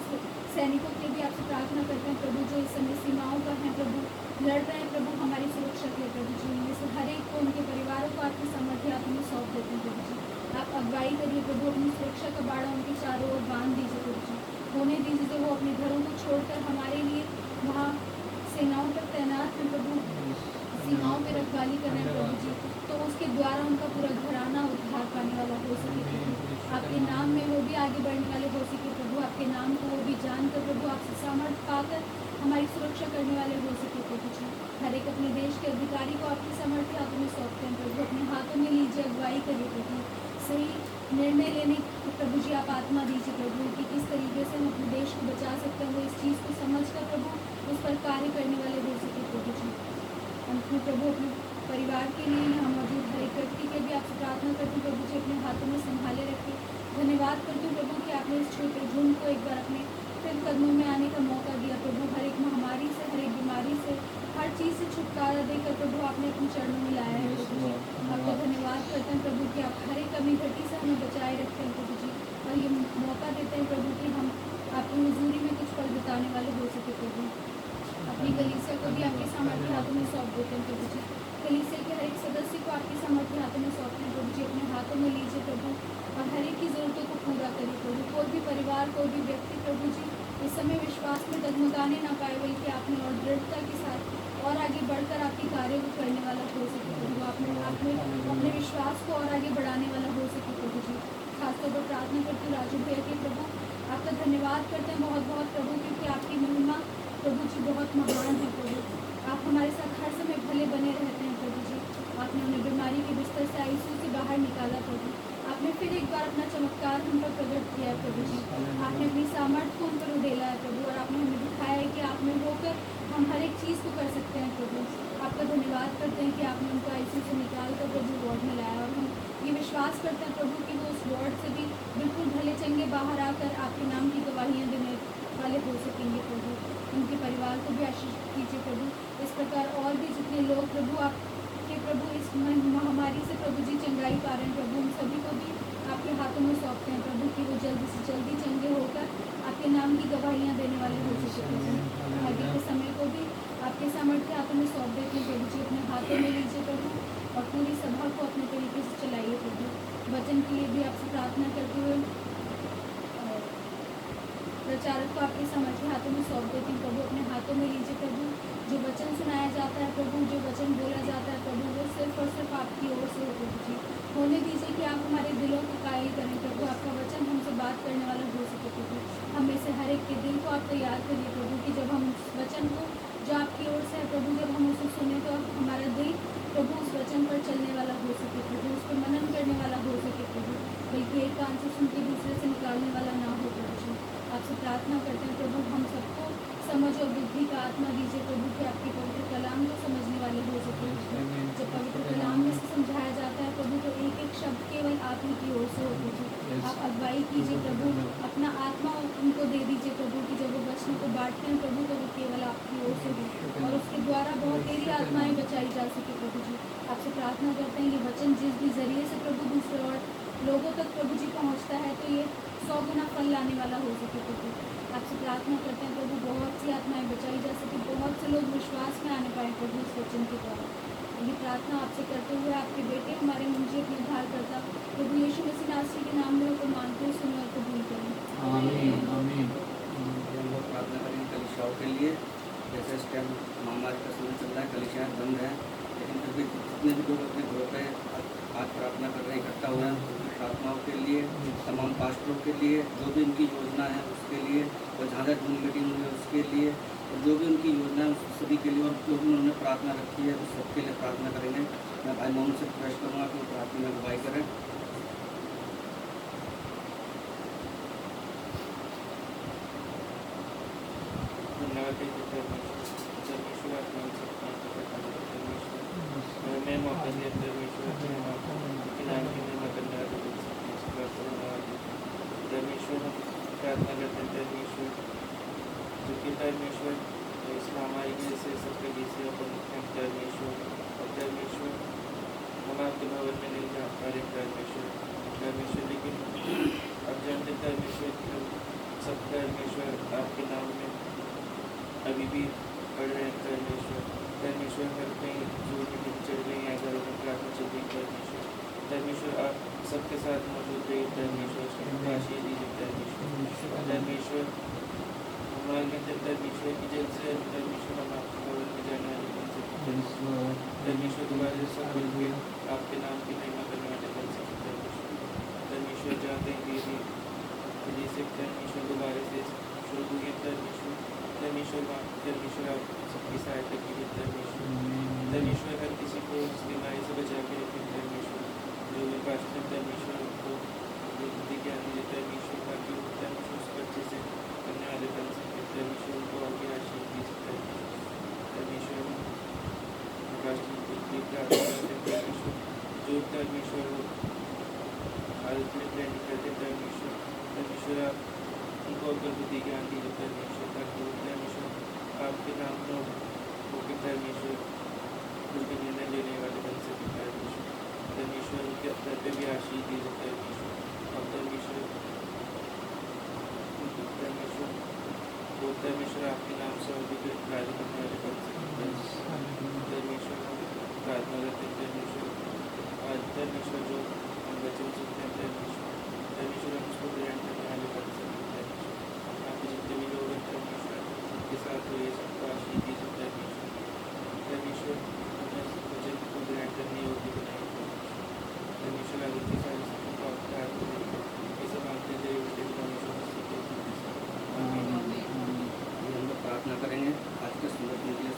सैनिकों के भी आपसे प्रार्थना करते हैं प्रभु जो इस समय सीमाओं पर हैं प्रभु, लड़ रहे हैं प्रभु हमारी सुरक्षा के लिए प्रभु जी। उनमें से हर एक को उनके परिवारों को आपकी सामर्थ्य हाथों में सौंप देते हैं प्रभु जी। आप अगुवाई करिए प्रभु, अपनी सुरक्षा का बाड़ा उनके चारों ओर बांध दीजिए प्रभु जी। होने दीजिए जो वो अपने घरों को छोड़कर हमारे लिए वहाँ सेनाओं पर तैनात हैं प्रभु, सीमाओं पर रखवाली कर रहे हैं प्रभु जी। तो उसके द्वारा उनका पूरा घराना उद्धार पाने वाला हो सके प्रभु। आपके नाम में वो भी आगे बढ़ने वाले हो सके प्रभु। आपके नाम को वो भी जानकर प्रभु आपसे सामर्थ्य पाकर हमारी सुरक्षा करने वाले हो सके प्रभु जी। हर एक अपने देश के अधिकारी को आपकी सामर्थ्य हाथों में सौंपते हैं प्रभु। अपने हाथों में लीजिए, अगुवाई करिए प्रभु। सही निर्णय लेने को प्रभु जी आप आत्मा दीजिए प्रभु कि किस तरीके से हम अपने देश को बचा सकते हैं। वो इस चीज़ को समझकर प्रभु उस पर कार्य करने वाले हो सके प्रभु जी। अंत में प्रभु अपने परिवार के लिए यहाँ मौजूद हर एक व्यक्ति के भी आपसे प्रार्थना करती हूँ प्रभु जी अपने हाथों में संभाले रखें। धन्यवाद करती हूँ प्रभु कि आपने इस छोटे झुंड को एक बार अपने फिर कदमों में आने का मौका दिया प्रभु। हर एक महामारी से, हर एक बीमारी से, हर चीज़ से छुटकारा देकर प्रभु आपने अपने चरणों में लाया है प्रभु जी। आपका धन्यवाद करते हैं प्रभु कि आप हर एक कमी घटी से हमें बचाए रखते हैं प्रभु जी और ये मौका देते हैं प्रभु कि हम आपकी हुजूरी में कुछ पल बिताने वाले हो सके प्रभु। अपनी कलीसिया को भी आपके सामर्थ्य हाथों में सौंप देते हैं प्रभु जी। कलीसिया के हर एक सदस्य को आपके सामर्थ्य हाथों में सौंपते हैं प्रभु जी। अपने हाथों में लीजिए प्रभु और हर एक की ज़रूरतों को पूरा करिए प्रभु। कोई भी परिवार, कोई भी व्यक्ति प्रभु जी इस समय विश्वास में डगमगाने ना पाए बल्कि आपने और दृढ़ता के साथ और आगे बढ़कर आपके कार्य को करने वाला हो सके प्रभु। आपने अपने विश्वास को और आगे बढ़ाने वाला हो सके प्रभु जी। खासतौर पर प्रार्थना करती हूँ राजू भैया के प्रभु, आपका धन्यवाद करते हैं बहुत बहुत प्रभु क्योंकि आपकी महिमा प्रभु जी बहुत महान है प्रभु। आप हमारे साथ हर समय भले बने रहते हैं प्रभु जी। आपने उन्हें बीमारी के बिस्तर से आईसीयू से बाहर निकाला प्रभु। आपने फिर एक बार अपना चमत्कार हम पर प्रकट किया है प्रभु जी। आपने अपनी सामर्थ्य को उन पर उड़ेला है प्रभु, और आपने हमें दिखाया है कि आप में होकर हम हर एक चीज़ को कर सकते हैं प्रभु। आपका धन्यवाद करते हैं कि आपने उनको आईसीयू से निकाल कर प्रभु वार्ड में लाया, और हम ये विश्वास करते हैं प्रभु कि वो उस वार्ड से भी बिल्कुल भले चंगे बाहर आकर आपके नाम की गवाहियाँ देने वाले हो सकेंगे प्रभु। उनके परिवार को भी आशीष कीजिए प्रभु। इस प्रकार और भी जितने लोग प्रभु आपके प्रभु इस महामारी से प्रभु जी चंगाई पा रहे हैं प्रभु, उन सभी को भी आपके हाथों में सौंपते हैं प्रभु कि वो जल्दी से जल्दी चंगे होकर आपके नाम की गवाहियाँ देने वाले हो सके प्रभु। आगे के समय को भी आपके सामर्थ्य हाथों में सौंप देते हैं प्रभु जी। अपने हाथों में लीजिए प्रभु, और पूरी सभा को अपने तरीके से चलाइए प्रभु। वचन के लिए भी आपसे प्रार्थना करते हुए प्रचारक को आपके सामर्थ्य हाथों में सौंप देते हैं प्रभु। अपने हाथों में लीजिए प्रभु। जो वचन सुनाया जाता है प्रभु, जो वचन बोला जाता है प्रभु, वो सिर्फ और सिर्फ आपकी ओर से हो प्रभु जी। होने दीजिए कि आप हमारे दिलों को कायल करें प्रभु, आपका वचन हमसे बात करने वाला हो सके प्रभु। हमें से हर एक के दिल को आप तैयार करिए प्रभु कि जब हम उस वचन को जो आपकी ओर से है प्रभु, जब हम उसे सुने तो हमारा दिल प्रभु उस वचन पर चलने वाला हो सके प्रभु, उस पर मनन करने वाला हो सके प्रभु, बल्कि एक कान से सुन के दूसरे से निकालने वाला ना हो प्रभु जी। आपसे प्रार्थना करते हैं प्रभु, हम सबको समझ और बुद्धि का आत्मा दीजिए प्रभु कि आपके पवित्र कलाम को समझने वाले हो सके। जब पवित्र कलाम में से समझाया जाता है प्रभु, तो एक एक शब्द केवल आप ही की ओर से हो प्रभु। आप अगुवाई कीजिए प्रभु, अपना आत्मा उनको दे दीजिए प्रभु कि जब वो वचन को बांटते हैं प्रभु, तो वो केवल आपकी ओर से हो, और उसके द्वारा बहुत तेरी आत्माएं बचाई जा सके प्रभु जी। आपसे प्रार्थना करते हैं ये वचन जिस भी जरिए से प्रभु दूसरे और लोगों तक प्रभु जी पहुंचता है, तो ये 100 गुना फल लाने वाला हो सके प्रभु। आपसे प्रार्थना करते हैं प्रभु, बहुत सी आत्माएं बचाई जा सके, बहुत से लोग विश्वास में आने पाए प्रभु इस वचन के द्वारा। ये प्रार्थना आपसे करते हुए आपके बेटे हमारे मुझे अपने उद्धार करता प्रभु यीशु मसीह नासरी के नाम में उनको मानते हुए सुने और कबूल करें। आमीन आमीन। हम लोग प्रार्थना करेंगे कलीसियाओं के लिए। जैसे इस टाइम महामारी का समय चल रहा है, कलीसियाँ बंद हैं, लेकिन फिर भी जितने भी लोग अपने घरों पे आज प्रार्थना कर रहे हैं, इकट्ठा हुए हैं, उनकी प्रार्थनाओं के लिए, तमाम पास्टरों के लिए, जो भी उनकी योजना है उसके लिए, और जहाँ तक जूम मीटिंग हुई है उसके लिए, और जो भी उनकी योजना है उस सभी के लिए, और जो भी उन्होंने प्रार्थना रखी है उस सबके लिए प्रार्थना करेंगे। मैं भाई मोहम्मद से रिक्वेस्ट करूँगा कि वो प्रार्थना में अगुवाई करें। मैं मौका दिया परमेश्वर हम प्रार्थना करते हैं परमेश्वर, जो कि परमेश्वर इस महामारी की वजह से सबके बीच से परमेश्वर, और परमेश्वर हम आपके भवन में नहीं जा पा रहे परमेश्वर, लेकिन अब जानते परमेश्वर कि हम सब परमेश्वर आपके नाम में अभी भी पढ़ रहे हैं परमेश्वर हर कहीं जोर मीटिंग चल रही है, घरों में प्रार्थना चल रही है परमेश्वर आप सबके साथ मौजूद रहिए परमेश्वर, आशीष दीजिए परमेश्वर हम मांगते हैं परमेश्वर की जल्द से परमेश्वर हम आपके भवन में जाने वाले बन सकें परमेश्वर, दोबारा सब मिलकर आपके नाम की महिमा करने वाले बन सकें परमेश्वर, जानते हैं कि जैसे परमेश्वर दोबारा से शुरू हुई परमेश्वर आप सबकी सहायता कीजिए परमेश्वर हर किसी को इस बीमारी से बचा के रखें परमेश्वर, जो भी पास्टर परमेश्वर उनको बुद्धि ज्ञान दीजिए परमेश्वर, ताकि परमेश्वर उस पर अच्छे से करने वाले बन सके परमेश्वर, उनको आगे आशीष दीजिए परमेश्वर पास्टर की प्रार्थना करते परमेश्वर, जो परमेश्वर वो हालत में ट्रेनिंग करते परमेश्वर आप उनको अगर बुद्धि ज्ञान दीजिए परमेश्वर, ताकि परमेश्वर आपके नाम को होकर परमेश्वर उनके निर्णय लेने वाले बन सके परमेश्वर उनके स्तर पर भी आशीष दीजिए परमेश्वर, और परमेश्वर आपके नाम से और भी कार्य करने वाले बन सके परमेश्वर प्रार्थना करते परमेश्वर, आज परमेश्वर जो हम वचन सुनते हैं परमेश्वर हम उसको ग्रहण करने वाले बन सके आप जितने भी लोग हैं परमेश्वर सबके साथ हो, ये सबको आशीष दीजिए परमेश्वर हमें वचन को ग्रहण करने योग्य बनाए परमेश्वर, आगे की सारी सबको प्राप्त ये सब मांगते थे हम लोग प्रार्थना करेंगे। आज के सुनने के लिए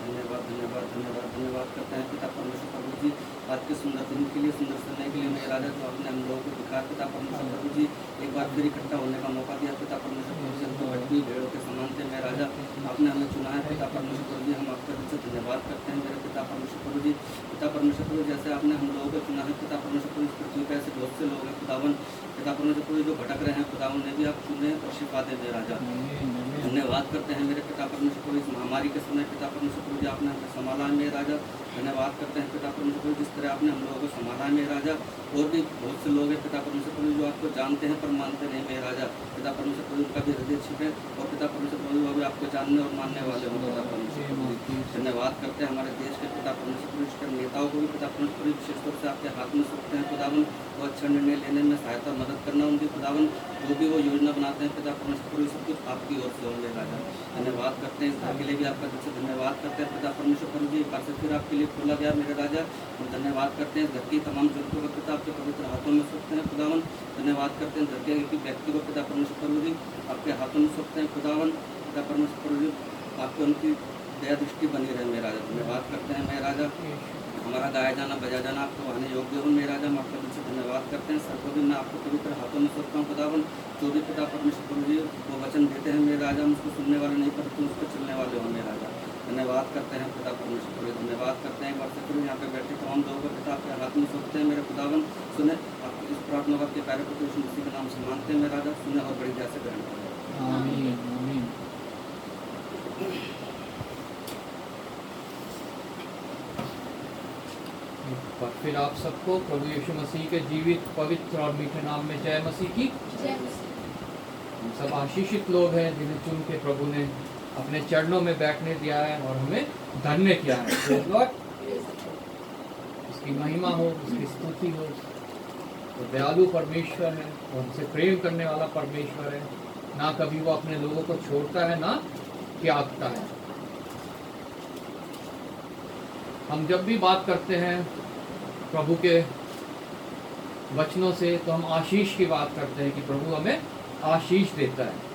धन्यवाद करते हैं पिता परमेश्वर प्रभु जी, आज के सुंदर दिन के लिए, सुंदर समय के लिए मेरे राजा, जो आपने हम लोगों को दिखा पिता परमेश्वर प्रभु जी, एक बार फिर इकट्ठा होने का मौका दिया पिता परमेश्वर प्रभु जी। हम तो भटकी भेड़ों के समान थे मेरे राजा, आपने हमें चुना है पिता परमेश्वर प्रभु जी। हम आपका दिल से धन्यवाद करते हैं मेरे पिता परमेश्वर प्रभु जी। पिता परमेश्वर प्रभु, जैसे आपने हम लोगों को चुना है पिता परमेश्वर प्रभु, इस पृथ्वी पर ऐसे बहुत से लोग हैं खुदावन पिता परमेश्वर प्रभु जो भटक रहे हैं खुदावन, ने भी आप चुने और शिफा दे मेरे राजा। धन्यवाद करते हैं मेरे पिता परमेश्वर प्रभु, इस महामारी के समय पिता परमेश्वर प्रभु जी आपने हमें संभाला है मेरे राजा। धन्यवाद करते हैं पिता परमेश्वर प्रभु, जिस तरह आपने हम लोगों को संभाला है मेरे राजा। और भी बहुत से लोग हैं पिता परमेश्वर प्रभु जो आपको जानते हैं पर मानते नहीं मेरे राजा। पिता परमेश्वर प्रभु उनका भी हृदय छिपे और पिता परमेश्वर प्रभु वो भी आपको जानने और मानने वाले हों पिता परमेश्वर प्रभु। धन्यवाद करते हैं हमारे देश के पिता परमेश्वर प्रभु, इसके नेताओं को भी पिता परमेश्वर प्रभु विशेष तौर से आपके हाथ में सौंपते हैं खुदावन। वो अच्छा निर्णय लेने में सहायता मदद करना उनकी खुदावन, जो भी वो योजना बनाते हैं पिता परमेश्वर प्रभु, सब कुछ आपकी ओर से होंगे राजा। धन्यवाद करते हैं इस घर के लिए भी आपका दिल से धन्यवाद करते हैं पिता परमेश्वर प्रभु जी। एक फिर आपके लिए खोला गया मेरे राजा, हम धन्यवाद करते हैं। घर की तमाम जरूरतों को पिता आपके पवित्र हाथों में सौंपते हैं खुदावन। धन्यवाद करते हैं घर के एक व्यक्ति को पिता परमेश्वर प्रभु जी आपके हाथों में सौंपते हैं खुदावन। पिता परमेश्वर प्रभु जी आपको उनकी दया दृष्टि बनी रहे मेरे राजा। धन्यवाद करते हैं मेरे राजा, हमारा गाया जाना बजा जाना आपको वहां योग्य हो मेरे राजा। हम आपका दिल से धन्यवाद करते हैं। सबको भी मैं आपको पवित्र हाथों में सौंपता हूँ खुदावन। जो भी पिता परमेश्वर प्रभु जी वो वचन देते हैं मेरे राजा, हम उसको सुनने वाले नहीं परंतु उस पर चलने वाले हो मेरे राजा। धन्यवाद करते हैं पिता परमेश्वर प्रभु, धन्यवाद करते हैं। एक बार फिर यहाँ पे बैठे तमाम लोगों को पिता आपके हाथ में सौंपते हैं मेरे खुदावन। सुने आप इस प्रार्थना के कार्य को यीशु मसीह के नाम से मानते हैं मेरे राजा। सुने और बड़ी दया से ग्रहण करें। आमीन आमीन। पर फिर आप सबको प्रभु यीशु मसीह के जीवित पवित्र और मीठे नाम में जय मसीह की। हम सब आशीषित लोग हैं जिन्हें चुन के प्रभु ने अपने चरणों में बैठने दिया है और हमें धन्य किया है। Praise Lord। उसकी महिमा हो, उसकी स्तुति हो। वो दयालु परमेश्वर है, वो हमसे प्रेम करने वाला परमेश्वर है। ना कभी वो अपने लोगों को छोड़ता है ना त्यागता है। हम जब भी बात करते हैं प्रभु के वचनों से तो हम आशीष की बात करते हैं कि प्रभु हमें आशीष देता है।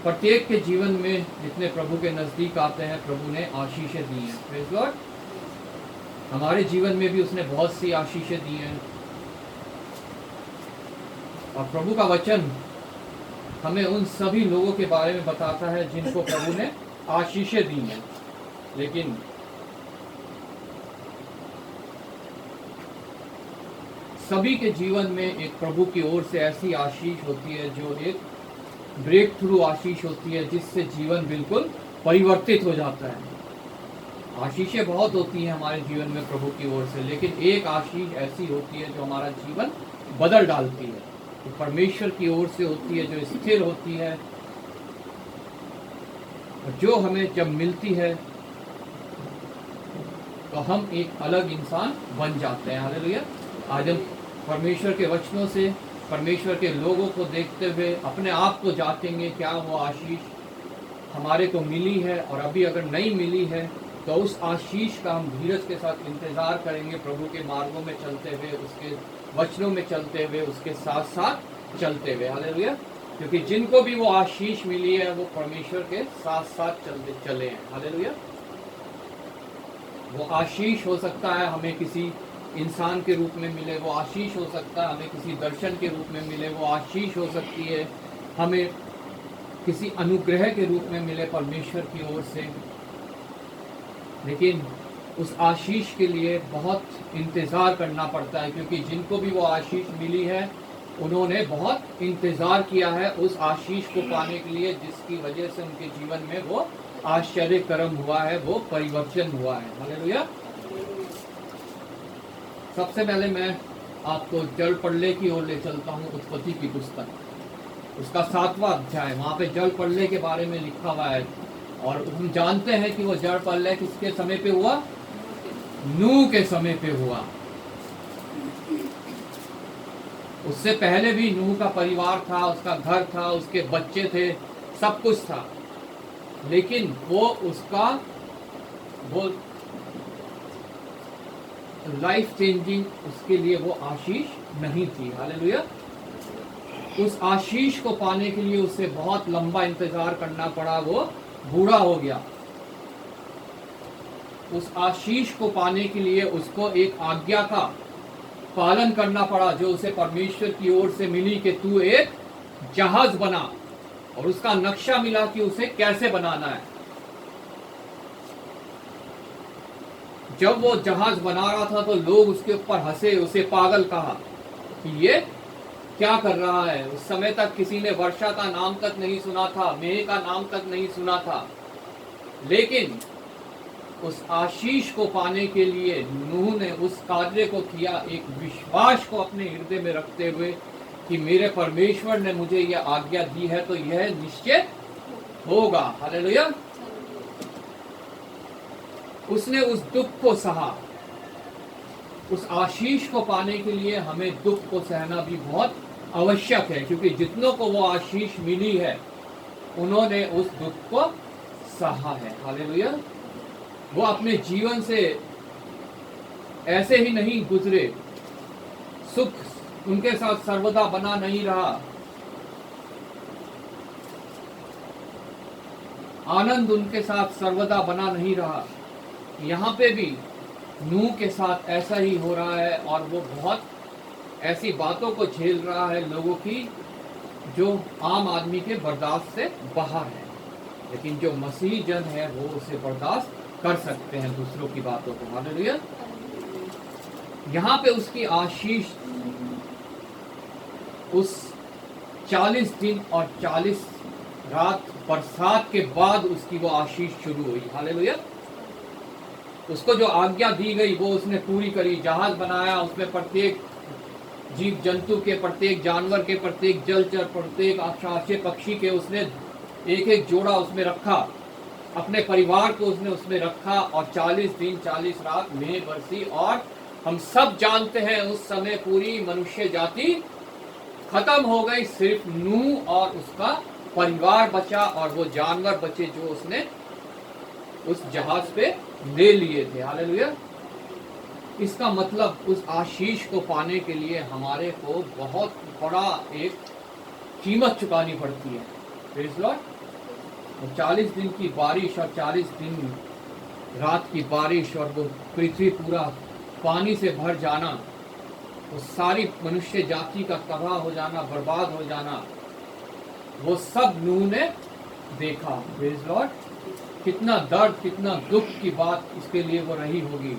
प्रत्येक के जीवन में जितने प्रभु के नजदीक आते हैं प्रभु ने आशीषें दी हैं। Praise Lord. हमारे जीवन में भी उसने बहुत सी आशीषें दी हैं और प्रभु का वचन हमें उन सभी लोगों के बारे में बताता है जिनको प्रभु ने आशीषें दी हैं। लेकिन सभी के जीवन में एक प्रभु की ओर से ऐसी आशीष होती है जो एक ब्रेक थ्रू आशीष होती है, जिससे जीवन बिल्कुल परिवर्तित हो जाता है। आशीषें बहुत होती हैं हमारे जीवन में प्रभु की ओर से, लेकिन एक आशीष ऐसी होती है जो हमारा जीवन बदल डालती है, तो परमेश्वर की ओर से होती है, जो स्थिर होती है और जो हमें जब मिलती है तो हम एक अलग इंसान बन जाते हैं। हालेलुया। आज हम परमेश्वर के वचनों से, परमेश्वर के लोगों को देखते हुए अपने आप को जांचेंगे क्या वो आशीष हमारे को मिली है, और अभी अगर नहीं मिली है तो उस आशीष का हम धीरज के साथ इंतजार करेंगे, प्रभु के मार्गों में चलते हुए, उसके वचनों में चलते हुए, उसके साथ साथ चलते हुए। हालेलुया। क्योंकि जिनको भी वो आशीष मिली है वो परमेश्वर के साथ साथ चले हैं। हालेलुया। वो आशीष हो सकता है हमें किसी इंसान के रूप में मिले, वो आशीष हो सकता है हमें किसी दर्शन के रूप में मिले, वो आशीष हो सकती है हमें किसी अनुग्रह के रूप में मिले परमेश्वर की ओर से। लेकिन उस आशीष के लिए बहुत इंतज़ार करना पड़ता है, क्योंकि जिनको भी वो आशीष मिली है उन्होंने बहुत इंतज़ार किया है उस आशीष को पाने के लिए, जिसकी वजह से उनके जीवन में वो आश्चर्य कर्म हुआ है, वो परिवर्तन हुआ है। हालेलुया। सबसे पहले मैं आपको जल प्रलय की ओर ले चलता हूँ। उत्पत्ति की पुस्तक, उसका 7वां अध्याय, वहाँ पे जल प्रलय के बारे में लिखा हुआ है। और हम जानते हैं कि वो जल प्रलय किसके समय पे हुआ? नूह के समय पे हुआ। उससे पहले भी नूह का परिवार था, उसका घर था, उसके बच्चे थे, सब कुछ था, लेकिन वो लाइफ चेंजिंग उसके लिए वो आशीष नहीं थी। हालेलुया। उस आशीष को पाने के लिए उसे बहुत लंबा इंतजार करना पड़ा, वो बूढ़ा हो गया। उस आशीष को पाने के लिए उसको एक आज्ञा का पालन करना पड़ा जो उसे परमेश्वर की ओर से मिली कि तू एक जहाज बना, और उसका नक्शा मिला कि उसे कैसे बनाना है। जब वो जहाज बना रहा था तो लोग उसके ऊपर हंसे, उसे पागल कहा कि ये क्या कर रहा है। उस समय तक किसी ने वर्षा का नाम तक नहीं सुना था, मेघ का नाम तक नहीं सुना था, लेकिन उस आशीष को पाने के लिए नूह ने उस कार्य को किया, एक विश्वास को अपने हृदय में रखते हुए कि मेरे परमेश्वर ने मुझे यह आज्ञा दी है तो यह निश्चय होगा। हालेलुया। उसने उस दुख को सहा। उस आशीष को पाने के लिए हमें दुख को सहना भी बहुत आवश्यक है, क्योंकि जितनों को वो आशीष मिली है उन्होंने उस दुख को सहा है। हालेलुया। वो अपने जीवन से ऐसे ही नहीं गुजरे, सुख उनके साथ सर्वदा बना नहीं रहा, आनंद उनके साथ सर्वदा बना नहीं रहा। यहाँ पे भी नूह के साथ ऐसा ही हो रहा है, और वो बहुत ऐसी बातों को झेल रहा है लोगों की जो आम आदमी के बर्दाश्त से बाहर है, लेकिन जो मसीह जन है वो उसे बर्दाश्त कर सकते हैं दूसरों की बातों को। हालेलुया। यहाँ पे उसकी आशीष उस 40 दिन और 40 रात बरसात के बाद उसकी वो आशीष शुरू हुई। हालेलुया। उसको जो आज्ञा दी गई वो उसने पूरी करी। जहाज बनाया, उसमें प्रत्येक जीव जंतु के, प्रत्येक जानवर के, प्रत्येक जलचर, प्रत्येक आकाशीय पक्षी के उसने एक एक जोड़ा उसमें रखा, अपने परिवार को उसने उसमें रखा, और 40 दिन 40 रात मेघ बरसी। और हम सब जानते हैं उस समय पूरी मनुष्य जाति खत्म हो गई, सिर्फ नूह और उसका परिवार बचा और वो जानवर बचे जो उसने उस जहाज पे ले लिए थे। हालेलुया। इसका मतलब उस आशीष को पाने के लिए हमारे को बहुत बड़ा एक कीमत चुकानी पड़ती है। Praise Lord. 40 दिन की बारिश और 40 दिन रात की बारिश और वो पृथ्वी पूरा पानी से भर जाना, वो सारी मनुष्य जाति का तबाह हो जाना, बर्बाद हो जाना, वो सब नूह ने देखा। Praise Lord. कितना दर्द, कितना दुख की बात इसके लिए वो रही होगी,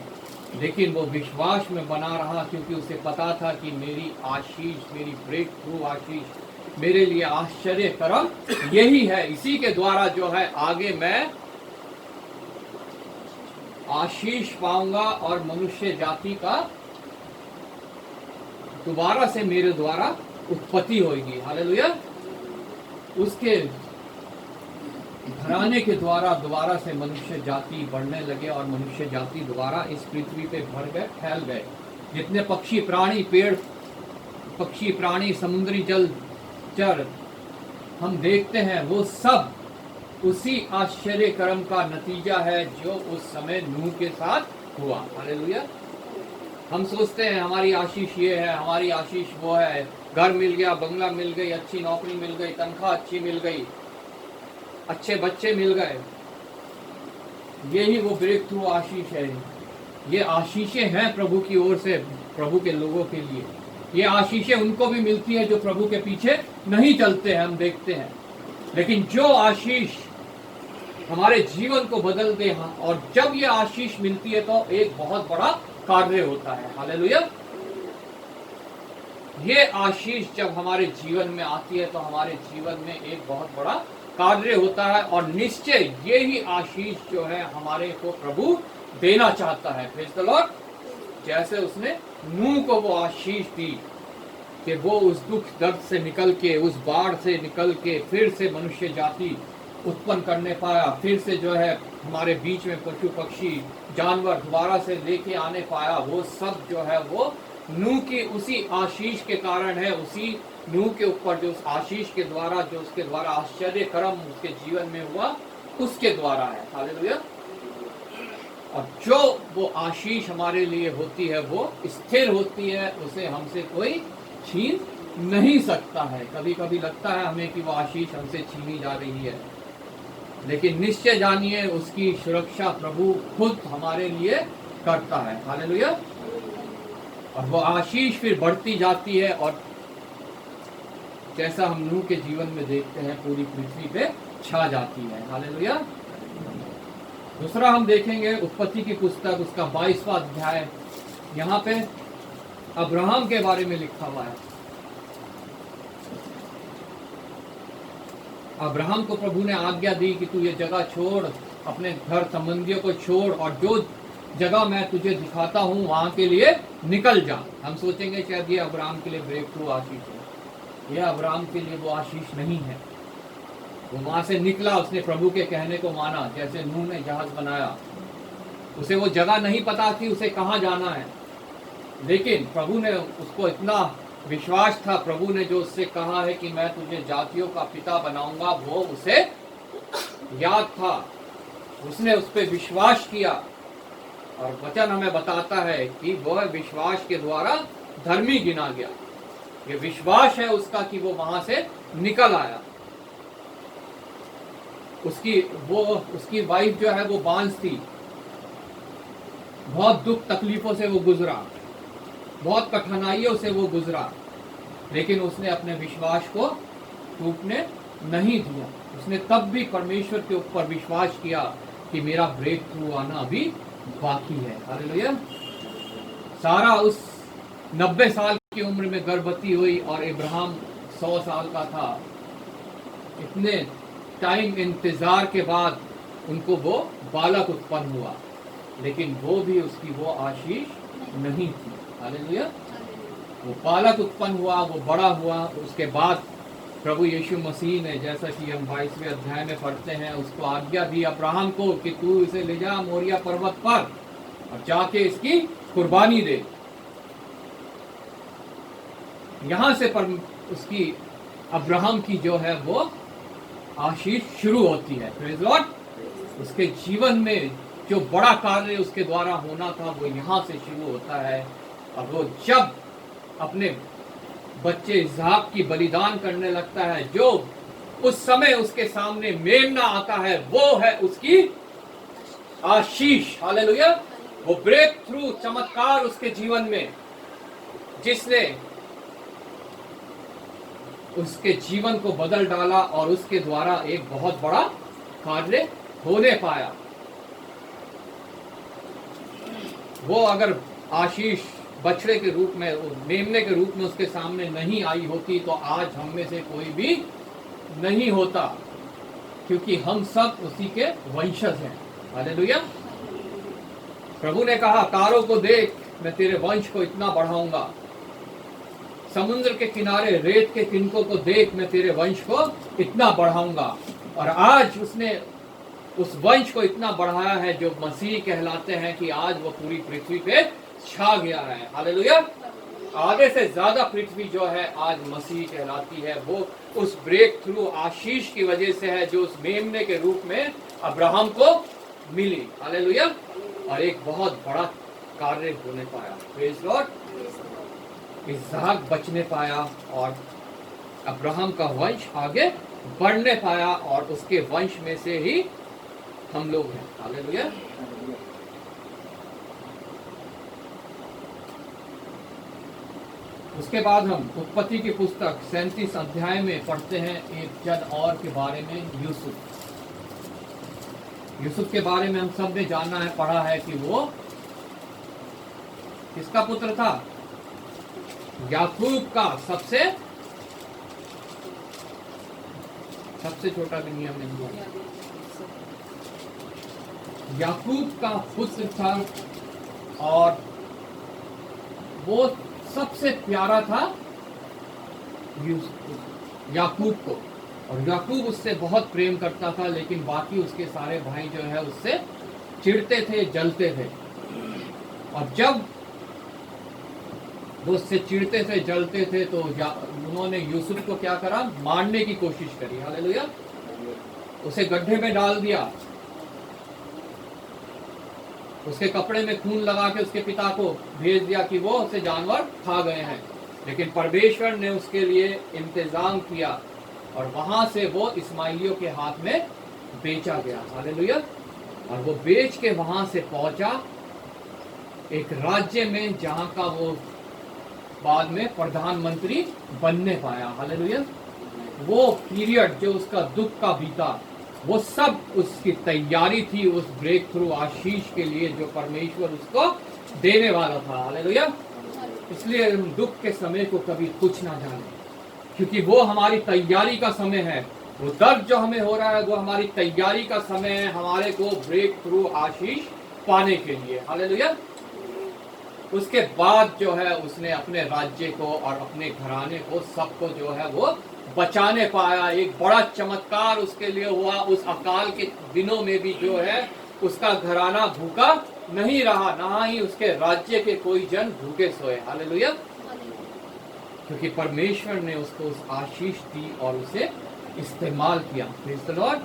लेकिन वो विश्वास में बना रहा, क्योंकि उसे पता था कि मेरी आशीष, मेरी ब्रेक थ्रू आशीष, मेरे लिए आश्चर्य कर्म यही है। इसी के द्वारा जो है आगे मैं आशीष पाऊंगा और मनुष्य जाति का दोबारा से मेरे द्वारा उत्पत्ति होगी। हालेलुया। उसके घराने के द्वारा दोबारा से मनुष्य जाति बढ़ने लगे और मनुष्य जाति दोबारा इस पृथ्वी पे भर गए, फैल गए। जितने पक्षी प्राणी, पेड़ पक्षी प्राणी, समुद्री जलचर हम देखते हैं, वो सब उसी आश्चर्य कर्म का नतीजा है जो उस समय नूह के साथ हुआ। हालेलुया। हम सोचते हैं हमारी आशीष ये है, हमारी आशीष वो है, घर मिल गया, बंगला मिल गई, अच्छी नौकरी मिल गई, तनख्वाह अच्छी मिल गई, अच्छे बच्चे मिल गए, यही वो ब्रेक थ्रू आशीष है। ये आशीषें हैं प्रभु की ओर से, प्रभु के लोगों के लिए। ये आशीषें उनको भी मिलती है जो प्रभु के पीछे नहीं चलते हैं, हम देखते हैं। लेकिन जो आशीष हमारे जीवन को बदल दे, और जब ये आशीष मिलती है तो एक बहुत बड़ा कार्य होता है। हालेलुया। ये आशीष जब हमारे जीवन में आती है तो हमारे जीवन में एक बहुत बड़ा कार्य होता है, और निश्चय ये ही आशीष जो है हमारे को प्रभु देना चाहता है। Praise the Lord. जैसे उसने नूह को वो आशीष दी कि वो उस दुख दर्द से निकल के, उस बाढ़ से निकल के फिर से मनुष्य जाति उत्पन्न करने पाया, फिर से जो है हमारे बीच में पशु पक्षी जानवर दोबारा से लेके आने पाया, वो सब जो है वो नूह की उसी आशीष के कारण है। उसी नूह के ऊपर जो उस आशीष के द्वारा, जो उसके द्वारा आश्चर्य कर्म उसके जीवन में हुआ, उसके द्वारा है। हालेलुया। और जो वो आशीष हमारे लिए होती है वो स्थिर होती है, उसे हमसे कोई छीन नहीं सकता है। कभी कभी लगता है हमें कि वो आशीष हमसे छीनी जा रही है, लेकिन निश्चय जानिए उसकी सुरक्षा प्रभु खुद हमारे लिए करता है। हालेलुया। और वो आशीष फिर बढ़ती जाती है और जैसा हम नूह के जीवन में देखते हैं पूरी पृथ्वी पे छा जाती है। हालेलुया। दूसरा हम देखेंगे उत्पत्ति की पुस्तक उसका 22वां अध्याय। यहाँ पे अब्राहम के बारे में लिखा हुआ है। अब्राहम को प्रभु ने आज्ञा दी कि तू ये जगह छोड़, अपने घर संबंधियों को छोड़ और जो जगह मैं तुझे दिखाता हूँ वहां के लिए निकल जा। हम सोचेंगे शायद ये अब्राहम के लिए ब्रेक थ्रू आशीष है। यह अब्राहम के लिए वो आशीष नहीं है। वो वहां से निकला, उसने प्रभु के कहने को माना। जैसे नूह ने जहाज बनाया, उसे वो जगह नहीं पता थी उसे कहाँ जाना है, लेकिन प्रभु ने उसको इतना विश्वास था, प्रभु ने जो उससे कहा है कि मैं तुझे जातियों का पिता बनाऊंगा, वो उसे याद था। उसने उस पर विश्वास किया और वचन हमें बताता है कि वह विश्वास के द्वारा धर्मी गिना गया। ये विश्वास है उसका कि वो वहां से निकल आया। उसकी वाइफ जो है वो बांझ थी, बहुत दुख तकलीफों से वो गुजरा, बहुत कठिनाइयों से वो गुजरा, लेकिन उसने अपने विश्वास को टूटने नहीं दिया। उसने तब भी परमेश्वर के ऊपर विश्वास किया कि मेरा ब्रेक थ्रू आना अभी बाकी है। हालेलुया। सारा उस 90 साल की उम्र में गर्भवती हुई और इब्राहिम 100 साल का था। इतने टाइम इंतजार के बाद उनको वो बालक उत्पन्न हुआ, लेकिन वो भी उसकी वो आशीष नहीं थी। हालेलुया। वो बालक उत्पन्न हुआ, वो बड़ा हुआ। उसके बाद प्रभु यीशु मसीह ने, जैसा कि हम 22वें अध्याय में पढ़ते हैं, उसको आज्ञा दी अब्राहम को कि तू इसे ले जा मोरिया पर्वत पर और जाके इसकी कुर्बानी दे। यहां से पर उसकी अब्राहम की जो है वो आशीष शुरू होती है। Praise Lord. उसके जीवन में जो बड़ा कार्य उसके द्वारा होना था वो यहाँ से शुरू होता है। और वो जब अपने बच्चे इसहाक की बलिदान करने लगता है, जो उस समय उसके सामने मेमना आता है, वो है उसकी आशीष। हालेलुया। वो ब्रेक थ्रू चमत्कार उसके जीवन में, जिसने उसके जीवन को बदल डाला और उसके द्वारा एक बहुत बड़ा कार्य होने पाया। वो अगर आशीष बछड़े के रूप में, मेमने के रूप में उसके सामने नहीं आई होती तो आज हम में से कोई भी नहीं होता, क्योंकि हम सब उसी के वंशज हैं। हालेलुया। प्रभु ने कहा तारों को देख, मैं तेरे वंश को इतना बढ़ाऊंगा। समुद्र के किनारे रेत के तिनकों को देख, मैं तेरे वंश को इतना बढ़ाऊंगा। और आज उसने उस वंश को इतना बढ़ाया है जो मसीह कहलाते हैं, कि आज वो पूरी पृथ्वी पे छा गया है। हालेलुया। आधे से ज्यादा पृथ्वी जो है आज मसीह कहलाती है। वो उस ब्रेक थ्रू आशीष की वजह से है जो उस मेमने के रूप में अब्राहम को मिली। हालेलुया। और एक बहुत बड़ा कार्य होने पाया। Praise Lord. इसहाक बचने पाया और अब्राहम का वंश आगे बढ़ने पाया और उसके वंश में से ही हम लोग हैं। हालेलुया। उसके बाद हम उत्पत्ति की पुस्तक 37 अध्याय में पढ़ते हैं एक जन और के बारे में, यूसुफ। यूसुफ के बारे में हम सब ने जाना है, पढ़ा है कि वो किसका पुत्र था? याकूब का सबसे छोटा भी नियम नहीं हुआ। याकूब का पुत्र था और वो सबसे प्यारा था याकूब को, और याकूब उससे बहुत प्रेम करता था, लेकिन बाकी उसके सारे भाई जो है उससे चिढ़ते थे, जलते थे। और जब वो उससे चिढ़ते थे, जलते थे, तो उन्होंने यूसुफ को क्या करा? मारने की कोशिश करी। हालेलुया। उसे गड्ढे में डाल दिया, उसके कपड़े में खून लगा के उसके पिता को भेज दिया कि वो उसे जानवर खा गए हैं। लेकिन परमेश्वर ने उसके लिए इंतजाम किया और वहां से वो इस्माइलियों के हाथ में बेचा गया। हालेलुया। और वो बेच के वहां से पहुंचा एक राज्य में जहां का वो बाद में प्रधानमंत्री बनने पाया। हालेलुया। वो पीरियड जो उसका दुख का बीता, वो सब उसकी तैयारी थी उस ब्रेक थ्रू आशीष के लिए जो परमेश्वर उसको देने वाला था। हालेलुया। इसलिए हम दुख के समय को कभी कुछ ना जाने, क्योंकि वो हमारी तैयारी का समय है। वो दर्द जो हमें हो रहा है वो हमारी तैयारी का समय है हमारे को ब्रेक थ्रू आशीष पाने के लिए। हालेलुया। उसके बाद जो है उसने अपने राज्य को और अपने घराने को सबको जो है वो बचाने पाया। एक बड़ा चमत्कार उसके लिए हुआ। उस अकाल के दिनों में भी जो है उसका घराना भूखा नहीं रहा, ना ही उसके राज्य के कोई जन भूखे सोए। हालेलुया। क्योंकि परमेश्वर ने उसको उस आशीष दी और उसे इस्तेमाल किया। Praise the Lord.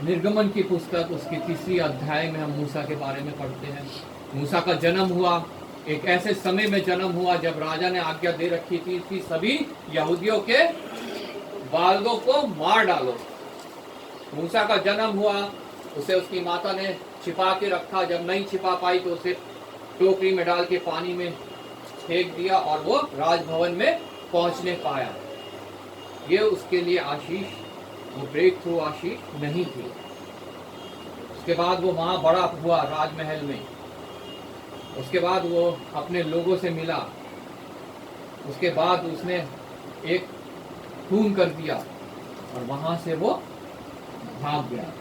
निर्गमन की पुस्तक उसकी 3री अध्याय में हम मूसा के बारे में पढ़ते हैं। मूसा का जन्म हुआ एक ऐसे समय में जन्म हुआ जब राजा ने आज्ञा दे रखी थी कि सभी यहूदियों के बालकों को मार डालो। मूसा का जन्म हुआ, उसे उसकी माता ने छिपा के रखा। जब नहीं छिपा पाई तो उसे टोकरी में डाल के पानी में फेंक दिया और वो राजभवन में पहुंचने पाया। ये उसके लिए आशीष, वो ब्रेक थ्रू आशीष नहीं थी। उसके बाद वो वहां बड़ा हुआ राजमहल में। उसके बाद वो अपने लोगों से मिला। उसके बाद उसने एक खून कर दिया और वहां से वो भाग गया।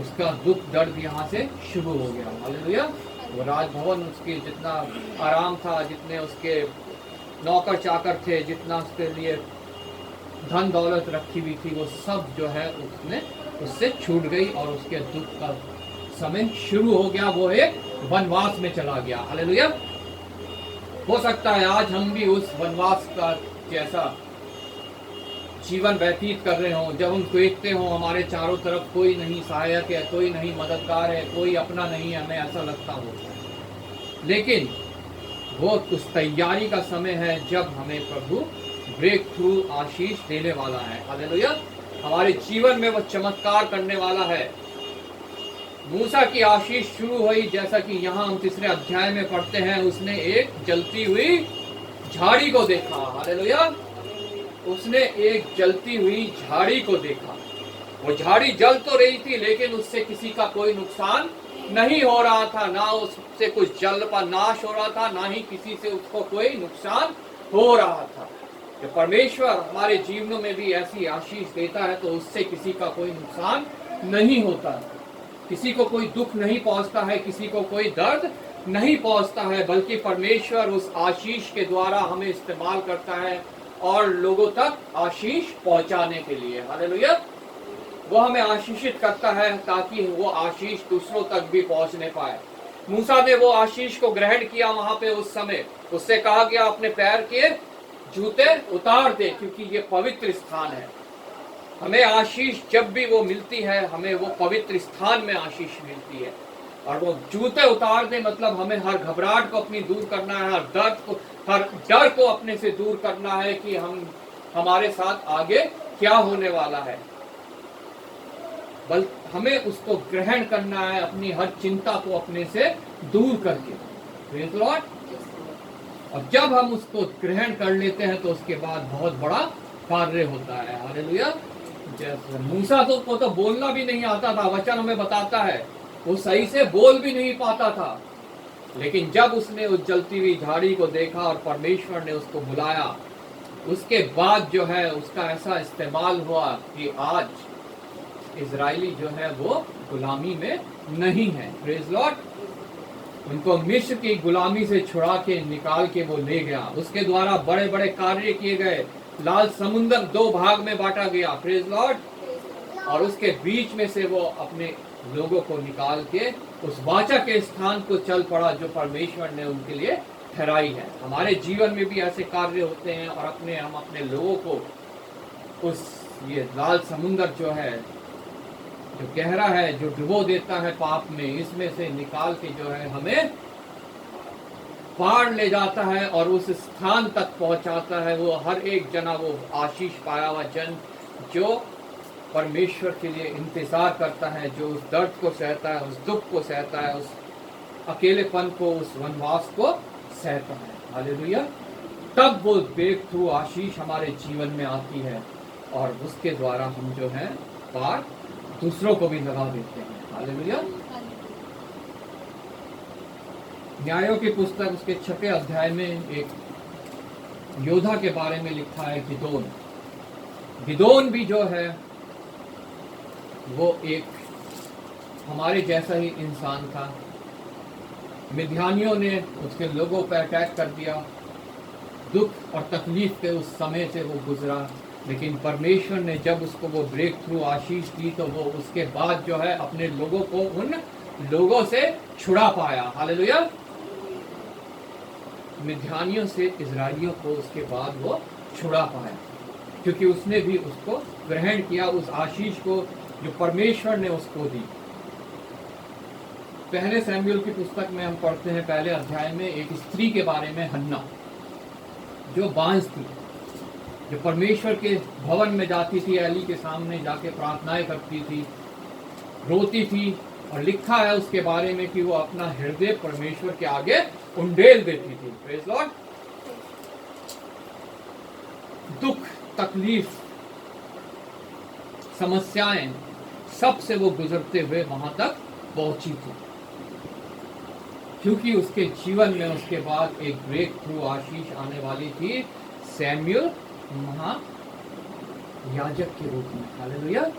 उसका दुख दर्द यहाँ से शुरू हो गया। हालेलुया। वो राजभवन उसके जितना आराम था, जितने उसके नौकर चाकर थे, जितना उसके लिए धन दौलत रखी हुई थी, वो सब जो है उससे छूट गई और उसके दुख का समय शुरू हो गया। वो एक वनवास में चला गया। हालेलुया। हो सकता है आज हम भी उस वनवास का जैसा जीवन व्यतीत कर रहे हो। जब हम देखते हो हमारे चारों तरफ कोई नहीं सहायक है, कोई नहीं मददगार है, कोई अपना नहीं है, हमें ऐसा लगता हो। लेकिन वो उस तैयारी का समय है जब हमें प्रभु ब्रेक थ्रू आशीष देने वाला है। हालेलुया। हमारे जीवन में वो चमत्कार करने वाला है। मूसा की आशीष शुरू हुई जैसा कि यहाँ हम 3रे अध्याय में पढ़ते हैं। उसने एक जलती हुई झाड़ी को देखा। हालेलुया। उसने एक जलती हुई झाड़ी को देखा। वो झाड़ी जल तो रही थी लेकिन उससे किसी का कोई नुकसान नहीं हो रहा था। ना उससे कुछ जल पर नाश हो रहा था, ना ही किसी से उसको कोई नुकसान हो रहा था। कि परमेश्वर हमारे जीवनों में भी ऐसी आशीष देता है तो उससे किसी का कोई नुकसान नहीं होता है, किसी को कोई दुख नहीं पहुंचता है, किसी को कोई दर्द नहीं पहुंचता है, बल्कि परमेश्वर उस आशीष के द्वारा हमें इस्तेमाल करता है और लोगों तक आशीष पहुंचाने के लिए। हालेलुया। वो हमें आशीषित करता है ताकि वो आशीष दूसरों तक भी पहुंचने पाए। मूसा ने वो आशीष को ग्रहण किया। वहां पे उस समय उससे कहा गया अपने पैर के जूते उतार दे क्योंकि ये पवित्र स्थान है। हमें आशीष जब भी वो मिलती है, हमें वो पवित्र स्थान में आशीष मिलती है। और वो जूते उतार दे मतलब हमें हर घबराहट को अपनी दूर करना है, हर डर को अपने से दूर करना है कि हमारे साथ आगे क्या होने वाला है। बल्कि हमें उसको ग्रहण करना है, अपनी हर चिंता को अपने से दूर करके। Praise the Lord. और जब हम उसको ग्रहण कर लेते हैं तो उसके बाद बहुत बड़ा कार्य होता है। हालेलुया। जैसे मूसा को तो बोलना भी नहीं आता था, वचन हमें बताता है वो सही से बोल भी नहीं पाता था, लेकिन जब उसने उस जलती हुई झाड़ी को देखा और परमेश्वर ने उसको बुलाया, उसके बाद जो है उसका ऐसा इस्तेमाल हुआ कि आज इजरायली जो है वो गुलामी में नहीं है। Praise Lord. उनको मिस्र की गुलामी से छुड़ा के निकाल के वो ले गया। उसके द्वारा बड़े बड़े कार्य किए गए। लाल समुंदर 2 भाग में बांटा गया। Praise Lord. और उसके बीच में से वो अपने लोगों को निकाल के उस वाचा के स्थान को चल पड़ा जो परमेश्वर ने उनके लिए ठहराई है। हमारे जीवन में भी ऐसे कार्य होते हैं और हम अपने लोगों को उस ये लाल समुंदर जो है, जो गहरा है, जो डुबो देता है पाप में, इसमें से निकाल के जो है हमें पार ले जाता है और उस स्थान तक पहुंचाता है। वो हर एक जना, वो आशीष पाया हुआ जन जो परमेश्वर के लिए इंतजार करता है, जो उस दर्द को सहता है, उस दुख को सहता है, उस अकेलेपन को, उस वनवास को सहता है। हालेलुया। तब वो ब्रेक थ्रू आशीष हमारे जीवन में आती है और उसके द्वारा हम जो है पार दूसरों को भी लगा देते हैं। हालेलुया। न्यायों की पुस्तक उसके 6वें अध्याय में एक योद्धा के बारे में लिखा है, गिदोन। गिदोन भी जो है वो एक हमारे जैसा ही इंसान था। मिद्यानियों ने उसके लोगों पर अटैक कर दिया, दुख और तकलीफ के उस समय से वो गुजरा, लेकिन परमेश्वर ने जब उसको वो ब्रेक थ्रू आशीष दी तो वो उसके बाद जो है अपने लोगों को उन लोगों से छुड़ा पाया। हालेलुया। मिद्यानियों से इजराइलियों को उसके बाद वो छुड़ा पाया, क्योंकि उसने भी उसको ग्रहण किया, उस आशीष को जो परमेश्वर ने उसको दी। पहले सैमुएल की पुस्तक में हम पढ़ते हैं, पहले अध्याय में एक स्त्री के बारे में, हन्ना, जो बांझ थी, जो परमेश्वर के भवन में जाती थी, एली के सामने जाके प्रार्थनाएं करती थी, रोती थी, और लिखा है उसके बारे में कि वो अपना हृदय परमेश्वर के आगे उंडेल देती थी। Praise Lord. दुख, तकलीफ, समस्याएं, सब से वो गुजरते हुए वहां तक पहुंची थी, क्योंकि उसके जीवन में उसके बाद एक ब्रेक थ्रू आशीष आने वाली थी, सैमुएल महायाजक के रूप में। हालेलुया।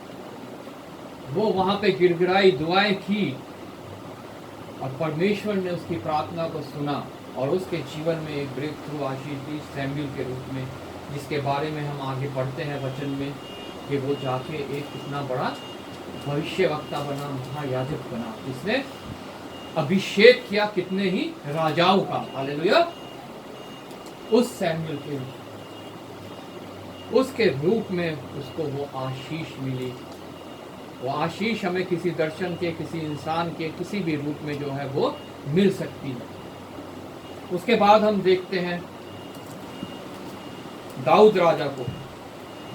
वो वहां पे गिड़गिड़ाई दुआएं की और परमेश्वर ने उसकी प्रार्थना को सुना और उसके जीवन में एक ब्रेक थ्रू आशीष दी सैमुएल के रूप में, जिसके बारे में हम आगे पढ़ते हैं वचन में कि वो जाके एक कितना बड़ा भविष्यवक्ता बना, महायाजक बना, जिसने अभिषेक किया कितने ही राजाओं का। हालेलुया। उस सैमुएल के उसके रूप में उसको वो आशीष मिली। वो आशीष हमें किसी दर्शन के, किसी इंसान के, किसी भी रूप में जो है वो मिल सकती है। उसके बाद हम देखते हैं दाऊद राजा को।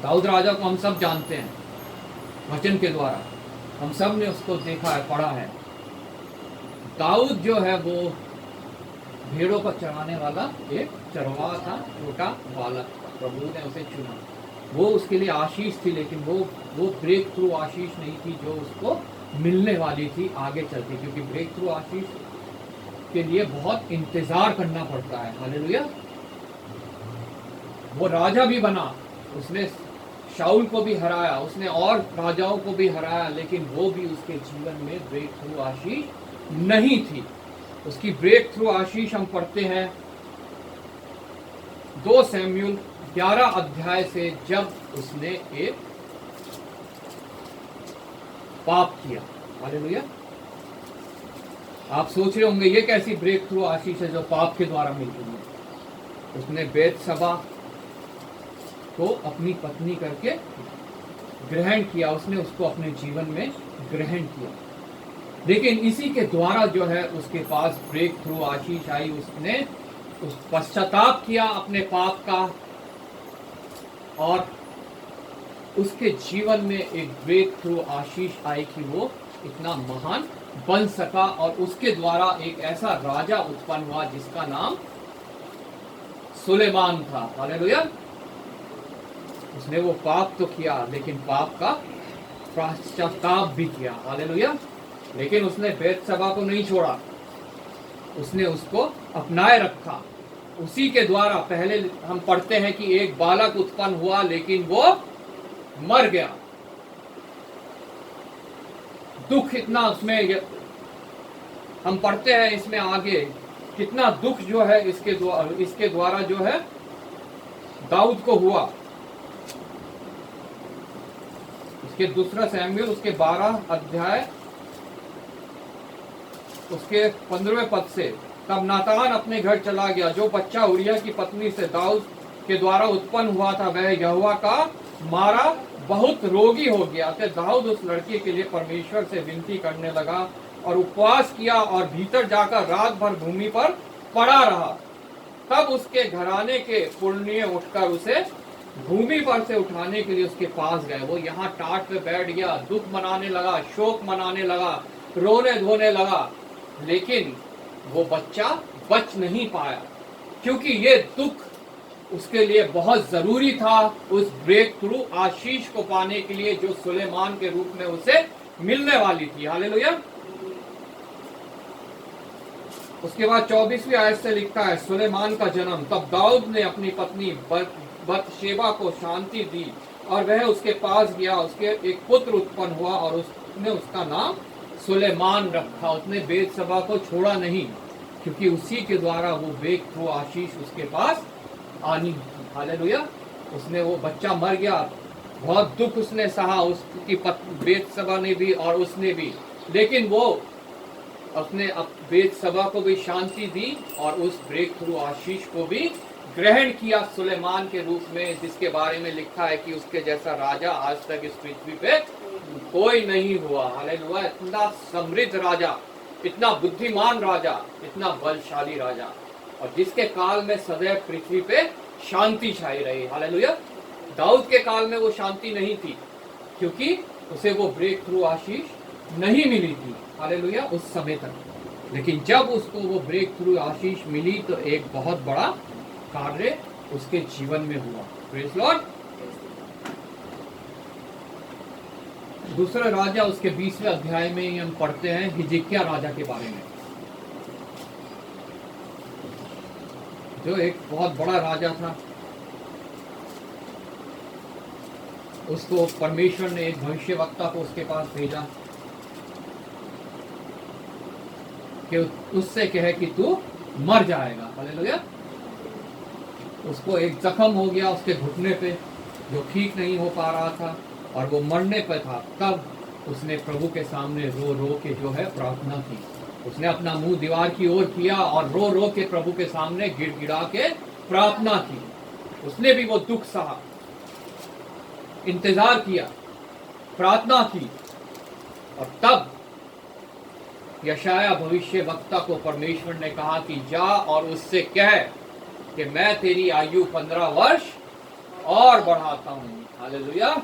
दाऊद राजा को हम सब जानते हैं वचन के द्वारा, हम सब ने उसको देखा है, पढ़ा है। दाऊद जो है वो भेड़ों को चराने वाला एक चरवाहा था, छोटा बालक। प्रभु ने उसे चुना, वो उसके लिए आशीष थी, लेकिन वो ब्रेक थ्रू आशीष नहीं थी जो उसको मिलने वाली थी आगे चलती, क्योंकि ब्रेक थ्रू आशीष के लिए बहुत इंतजार करना पड़ता है। हालेलुया। वो राजा भी बना, उसने शाऊल को भी हराया, उसने और राजाओं को भी हराया, लेकिन वो भी उसके जीवन में ब्रेक थ्रू आशीष नहीं थी। उसकी ब्रेक थ्रू आशीष हम पढ़ते हैं 2 सैमुएल 11 अध्याय से, जब उसने एक पाप किया। हालेलुया। आप सोच रहे होंगे ये कैसी ब्रेक थ्रू आशीष है जो पाप के द्वारा मिल रही है। उसने बेतशबा को अपनी पत्नी करके ग्रहण किया, उसने उसको अपने जीवन में ग्रहण किया, लेकिन इसी के द्वारा जो है उसके पास ब्रेक थ्रू आशीष आई। उसने उस पश्चाताप किया अपने पाप का, और उसके जीवन में एक ब्रेक थ्रू आशीष आई कि वो इतना महान बन सका, और उसके द्वारा एक ऐसा राजा उत्पन्न हुआ जिसका नाम सुलेमान था। हालेलुया। उसने वो पाप तो किया, लेकिन पाप का पश्चाताप भी किया। हालेलुया। लेकिन उसने बेतशबा को नहीं छोड़ा, उसने उसको अपनाए रखा। उसी के द्वारा पहले हम पढ़ते हैं कि एक बालक उत्पन्न हुआ, लेकिन वो मर गया। दुख इतना उसमें, हम पढ़ते हैं इसमें आगे कितना दुख जो है इसके द्वारा जो है दाऊद को हुआ। उसके 2 सैमुएल उसके 12 अध्याय उसके 15वें पद से, तब नातान अपने घर चला गया। जो बच्चा उरिया की पत्नी से दाऊद के द्वारा उत्पन्न हुआ था, वह यहोवा का मारा बहुत रोगी हो गया। तो दाऊद उस लड़के के लिए परमेश्वर से विनती करने लगा और उपवास किया, और भीतर जाकर रात भर भूमि पर पड़ा रहा। तब उसके घराने के पुरनिये उठकर उसे भूमि पर से उठाने के लिए उसके पास गए। वो यहाँ टाट पे बैठ गया, दुख मनाने लगा, शोक मनाने लगा, रोने धोने लगा, लेकिन वो बच्चा बच नहीं पाया, क्योंकि ये दुख उसके लिए बहुत जरूरी था उस ब्रेक थ्रू आशीष को पाने के लिए जो सुलेमान के रूप में उसे मिलने वाली थी। हालेलुया। उसके बाद 24वीं आयत से लिखता है, सुलेमान का जन्म। तब दाऊद ने अपनी पत्नी बतशेबा को शांति दी और वह उसके पास गया। उसके एक पुत्र उत्पन्न हुआ और उसने उसका नाम सुलेमान रखा। उसने बेतशेबा को छोड़ा नहीं, क्योंकि उसी के द्वारा वो ब्रेक थ्रू आशीष उसके पास आनी थी। हालेलुया। उसने वो बच्चा मर गया, बहुत दुख उसने सहा, उसकी बेतशेबा ने भी और उसने भी, लेकिन वो अपने बेतशेबा को भी शांति दी और उस ब्रेक थ्रू आशीष को भी ग्रहण किया सुलेमान के रूप में, जिसके बारे में लिखा है कि उसके जैसा राजा आज तक इस पृथ्वी पे कोई नहीं हुआ। हालेलुया। इतना समृद्ध राजा, इतना बुद्धिमान राजा, इतना बलशाली राजा, और जिसके काल में सदैव पृथ्वी पे शांति छाई रही। हालेलुया। दाऊद के काल में वो शांति नहीं थी, क्योंकि उसे वो ब्रेक थ्रू आशीष नहीं मिली थी। हालेलुया। उस समय तक, लेकिन जब उसको वो ब्रेक थ्रू आशीष मिली तो एक बहुत बड़ा कार्य उसके जीवन में हुआ। Praise Lord. दूसरा राजा, उसके 20वें अध्याय में हम पढ़ते हैं हिजकिय्याह राजा के बारे में, जो एक बहुत बड़ा राजा था। उसको परमेश्वर ने एक भविष्यवक्ता को उसके पास भेजा कि उससे कहे कि तू मर जाएगा। हालेलुया। उसको एक जख्म हो गया उसके घुटने पे, जो ठीक नहीं हो पा रहा था और वो मरने पे था। तब उसने प्रभु के सामने रो रो के जो है प्रार्थना की। उसने अपना मुंह दीवार की ओर किया और रो रो के प्रभु के सामने गिड़गिड़ा के प्रार्थना की। उसने भी वो दुख सहा, इंतजार किया, प्रार्थना की, और तब यशाया भविष्य वक्ता को परमेश्वर ने कहा कि जा और उससे कह कि मैं तेरी आयु 15 वर्ष और बढ़ाता हूं। हालेलुया।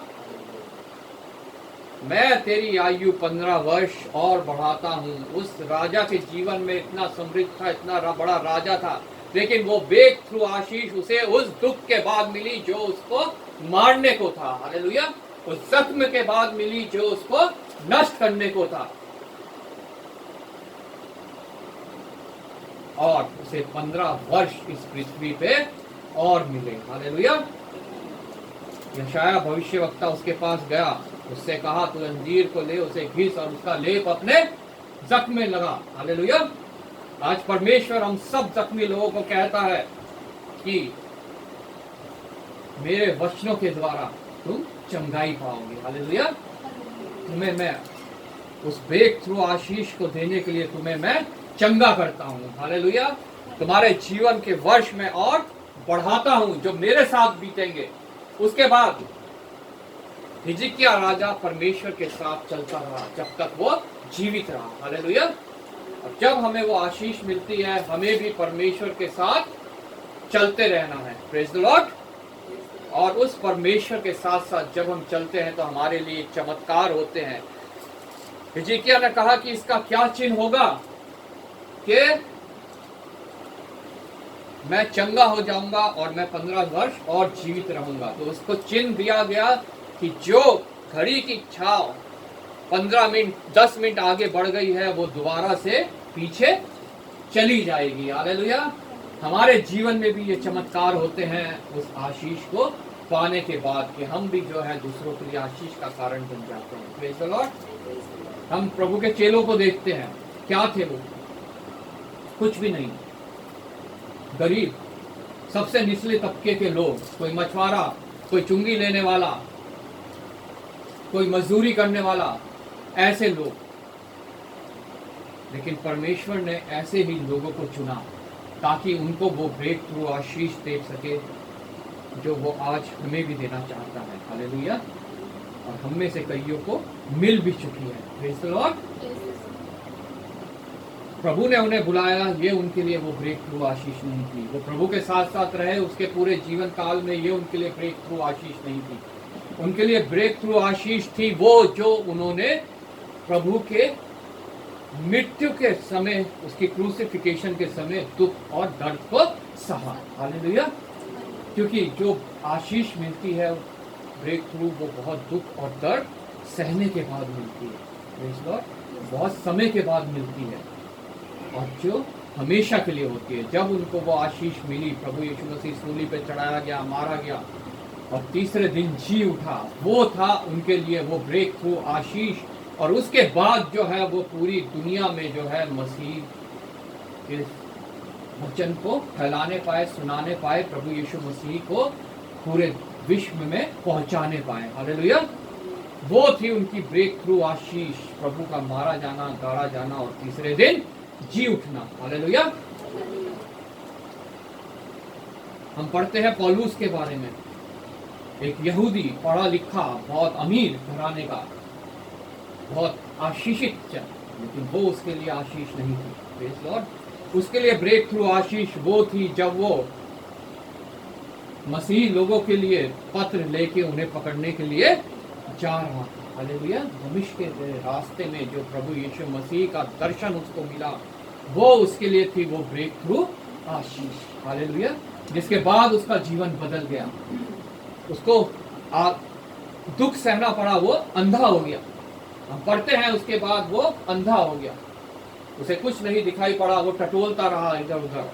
मैं तेरी आयु 15 वर्ष और बढ़ाता हूं। उस राजा के जीवन में इतना समृद्ध था, इतना बड़ा राजा था, लेकिन वो ब्रेक थ्रू आशीष उसे उस दुख के बाद मिली जो उसको मारने को था। हालेलुया। उस जख्म के बाद मिली जो उसको नष्ट करने को था, और उसे 15 वर्ष इस पृथ्वी पे और मिले। हालेलुया। यशाया भविष्यवक्ता उसके पास गया, उससे कहा तू अंजीर को ले, उसे घिस और उसका लेप अपने जख्म में लगा। हालेलुया। आज परमेश्वर हम सब जख्मी लोगों को कहता है कि मेरे वचनों के द्वारा तुम चंगाई पाओगे। हालेलुया। तुम्हें मैं उस ब्रेक थ्रू आशीष को देने के लिए तुम्हें मैं चंगा करता हूं। हालेलुया। तुम्हारे जीवन के वर्ष में और बढ़ाता हूं जो मेरे साथ बीतेंगे। उसके बाद हिजकिय्याह राजा परमेश्वर के साथ चलता रहा जब तक वो जीवित रहा। हालेलुया। और जब हमें वो आशीष मिलती है, हमें भी परमेश्वर के साथ चलते रहना है। Praise the Lord. और उस परमेश्वर के साथ साथ जब हम चलते हैं तो हमारे लिए चमत्कार होते हैं। हिजकिय्याह ने कहा कि इसका क्या चिन्ह होगा कि मैं चंगा हो जाऊंगा और मैं 15 वर्ष और जीवित रहूंगा। तो उसको चिन्ह दिया गया कि जो घड़ी की छाव 15 मिनट 10 मिनट आगे बढ़ गई है वो दोबारा से पीछे चली जाएगी। हालेलुया। हमारे जीवन में भी ये चमत्कार होते हैं उस आशीष को पाने के बाद कि हम भी जो है दूसरों के लिए आशीष का कारण बन जाते हैं। Praise the Lord. हम प्रभु के चेलों को देखते हैं, क्या थे वो? कुछ भी नहीं, गरीब, सबसे निचले तबके के लोग, कोई मछुआरा, कोई चुंगी लेने वाला, कोई मजदूरी करने वाला, ऐसे लोग। लेकिन परमेश्वर ने ऐसे ही लोगों को चुना ताकि उनको वो ब्रेक थ्रू आशीष दे सके जो वो आज हमें भी देना चाहता है। हालेलुया। और हम में से कईयों को मिल भी चुकी है। Praise the Lord. प्रभु ने उन्हें बुलाया, ये उनके लिए वो ब्रेक थ्रू आशीष नहीं थी। वो प्रभु के साथ साथ रहे उसके पूरे जीवन काल में, ये उनके लिए ब्रेक थ्रू आशीष नहीं थी। उनके लिए ब्रेक थ्रू आशीष थी वो जो उन्होंने प्रभु के मृत्यु के समय, उसकी क्रूसिफिकेशन के समय दुख और दर्द को सहा। हालेलुया। क्योंकि जो आशीष मिलती है ब्रेक थ्रू, वो बहुत दुख और दर्द सहने के बाद मिलती है। Praise Lord. बहुत समय के बाद मिलती है और जो हमेशा के लिए होती है। जब उनको वो आशीष मिली, प्रभु यीशु मसीह सूली पे चढ़ाया गया, मारा गया और तीसरे दिन जी उठा, वो था उनके लिए वो ब्रेक थ्रू आशीष। और उसके बाद जो है वो पूरी दुनिया में जो है मसीह के वचन को फैलाने पाए, सुनाने पाए, प्रभु यीशु मसीह को पूरे विश्व में पहुंचाने पाए। हालेलुया। वो थी उनकी ब्रेक थ्रू आशीष, प्रभु का मारा जाना, गाड़ा जाना और तीसरे दिन जी उठना। हालेलुया। हम पढ़ते हैं पौलुस के बारे में, एक यहूदी, पढ़ा लिखा, बहुत अमीर घराने का, बहुत आशीषित जन, लेकिन वो उसके लिए आशीष नहीं थी। Praise Lord. उसके लिए ब्रेक थ्रू आशीष वो थी जब वो मसीह लोगों के लिए पत्र लेके उन्हें पकड़ने के लिए जा रहा था। हालेलुया। दमिश्क के रास्ते में जो प्रभु यीशु मसीह का दर्शन उसको मिला, वो उसके लिए थी वो ब्रेक थ्रू आशीष। हालेलुया। जिसके बाद उसका जीवन बदल गया, उसको दुख सहना पड़ा, वो अंधा हो गया। हम पढ़ते हैं उसके बाद वो अंधा हो गया, उसे कुछ नहीं दिखाई पड़ा, वो टटोलता रहा इधर उधर।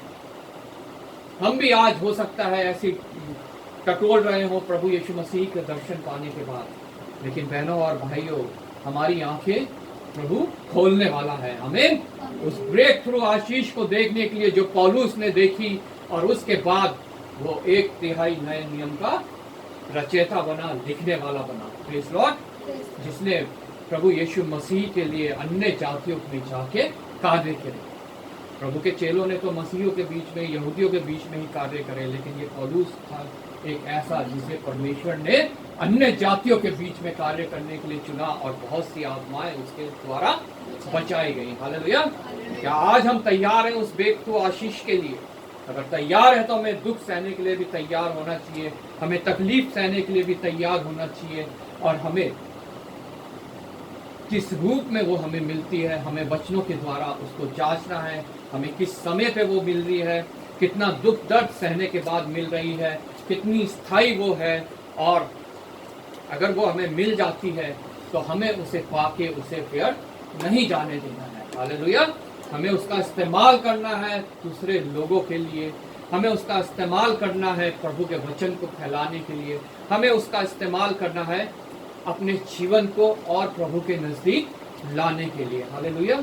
हम भी आज हो सकता है ऐसी टटोल रहे हो प्रभु यीशु मसीह के दर्शन पाने के बाद, लेकिन बहनों और भाइयों, हमारी आंखें प्रभु खोलने वाला है हमें उस ब्रेक थ्रू आशीष को देखने के लिए जो पौलुस ने देखी, और उसके बाद वो 1/3 नए नियम का रचयिता बना, लिखने वाला बना। Praise Lord. जिसने प्रभु यीशु मसीह के लिए अन्य जातियों में जाके कार्य करे। प्रभु के चेलों ने तो मसीहियों के बीच में, यहूदियों के बीच में ही कार्य करे, लेकिन ये पौलुस था एक ऐसा जिसे परमेश्वर ने अन्य जातियों के बीच में कार्य करने के लिए चुना, और बहुत सी आत्माएं उसके द्वारा बचाई गई। हालेलुया। क्या आज हम तैयार हैं उस ब्रेक थ्रू आशीष के लिए? अगर तैयार है तो हमें दुख सहने के लिए भी तैयार होना चाहिए, हमें तकलीफ सहने के लिए भी तैयार होना चाहिए, और हमें किस रूप में वो हमें मिलती है, हमें वचनों के द्वारा उसको जांचना है। हमें किस समय पे वो मिल रही है, कितना दुख दर्द सहने के बाद मिल रही है, कितनी स्थायी वो है, और अगर वो हमें मिल जाती है तो हमें उसे पाके उसे व्यर्थ नहीं जाने देना है। हालेलुया। हमें उसका इस्तेमाल करना है दूसरे लोगों के लिए, हमें उसका इस्तेमाल करना है प्रभु के वचन को फैलाने के लिए, हमें उसका इस्तेमाल करना है अपने जीवन को और प्रभु के नजदीक लाने के लिए। हालेलुया।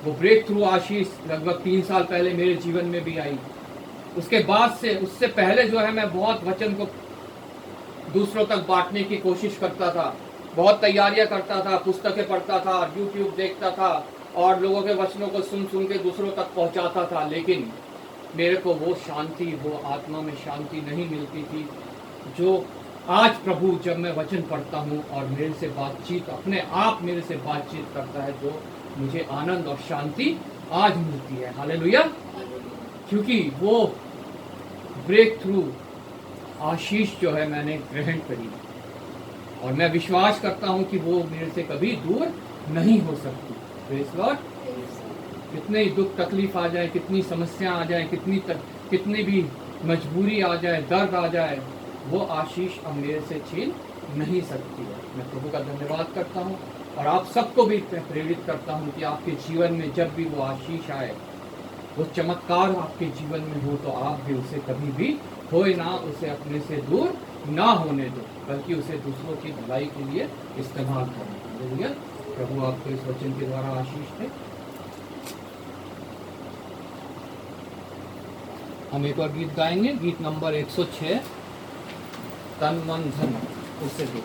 वो ब्रेक थ्रू आशीष लगभग 3 साल पहले मेरे जीवन में भी आई। उसके बाद से, उससे पहले जो है मैं बहुत वचन को दूसरों तक बांटने की कोशिश करता था, बहुत तैयारियां करता था, पुस्तकें पढ़ता था, यूट्यूब देखता था और लोगों के वचनों को सुन सुन के दूसरों तक पहुंचाता था, लेकिन मेरे को वो शांति, वो आत्मा में शांति नहीं मिलती थी जो आज प्रभु जब मैं वचन पढ़ता हूँ और मेरे से बातचीत, अपने आप मेरे से बातचीत करता है, जो मुझे आनंद और शांति आज मिलती है। हालेलुया। क्योंकि वो ब्रेक थ्रू आशीष जो है मैंने ग्रहण करी, और मैं विश्वास करता हूँ कि वो मेरे से कभी दूर नहीं हो सकती। Praise Lord. कितने दुख तकलीफ आ जाए, कितनी समस्या आ जाए, कितनी भी मजबूरी आ जाए, दर्द आ जाए, वो आशीष अब मेरे से छीन नहीं सकती है। मैं प्रभु का धन्यवाद करता हूँ और आप सबको भी प्रेरित करता हूँ कि आपके जीवन में जब भी वो आशीष आए, वो चमत्कार आपके जीवन में हो, तो आप भी उसे कभी भी खोए ना, उसे अपने से दूर ना होने दो, बल्कि उसे दूसरों की भलाई के लिए इस्तेमाल करें। हालेलुया। प्रभु आपको इस वचन के द्वारा आशीष दे। हम एक और गीत गाएंगे, गीत नंबर 106, तन मन धन, उससे भी।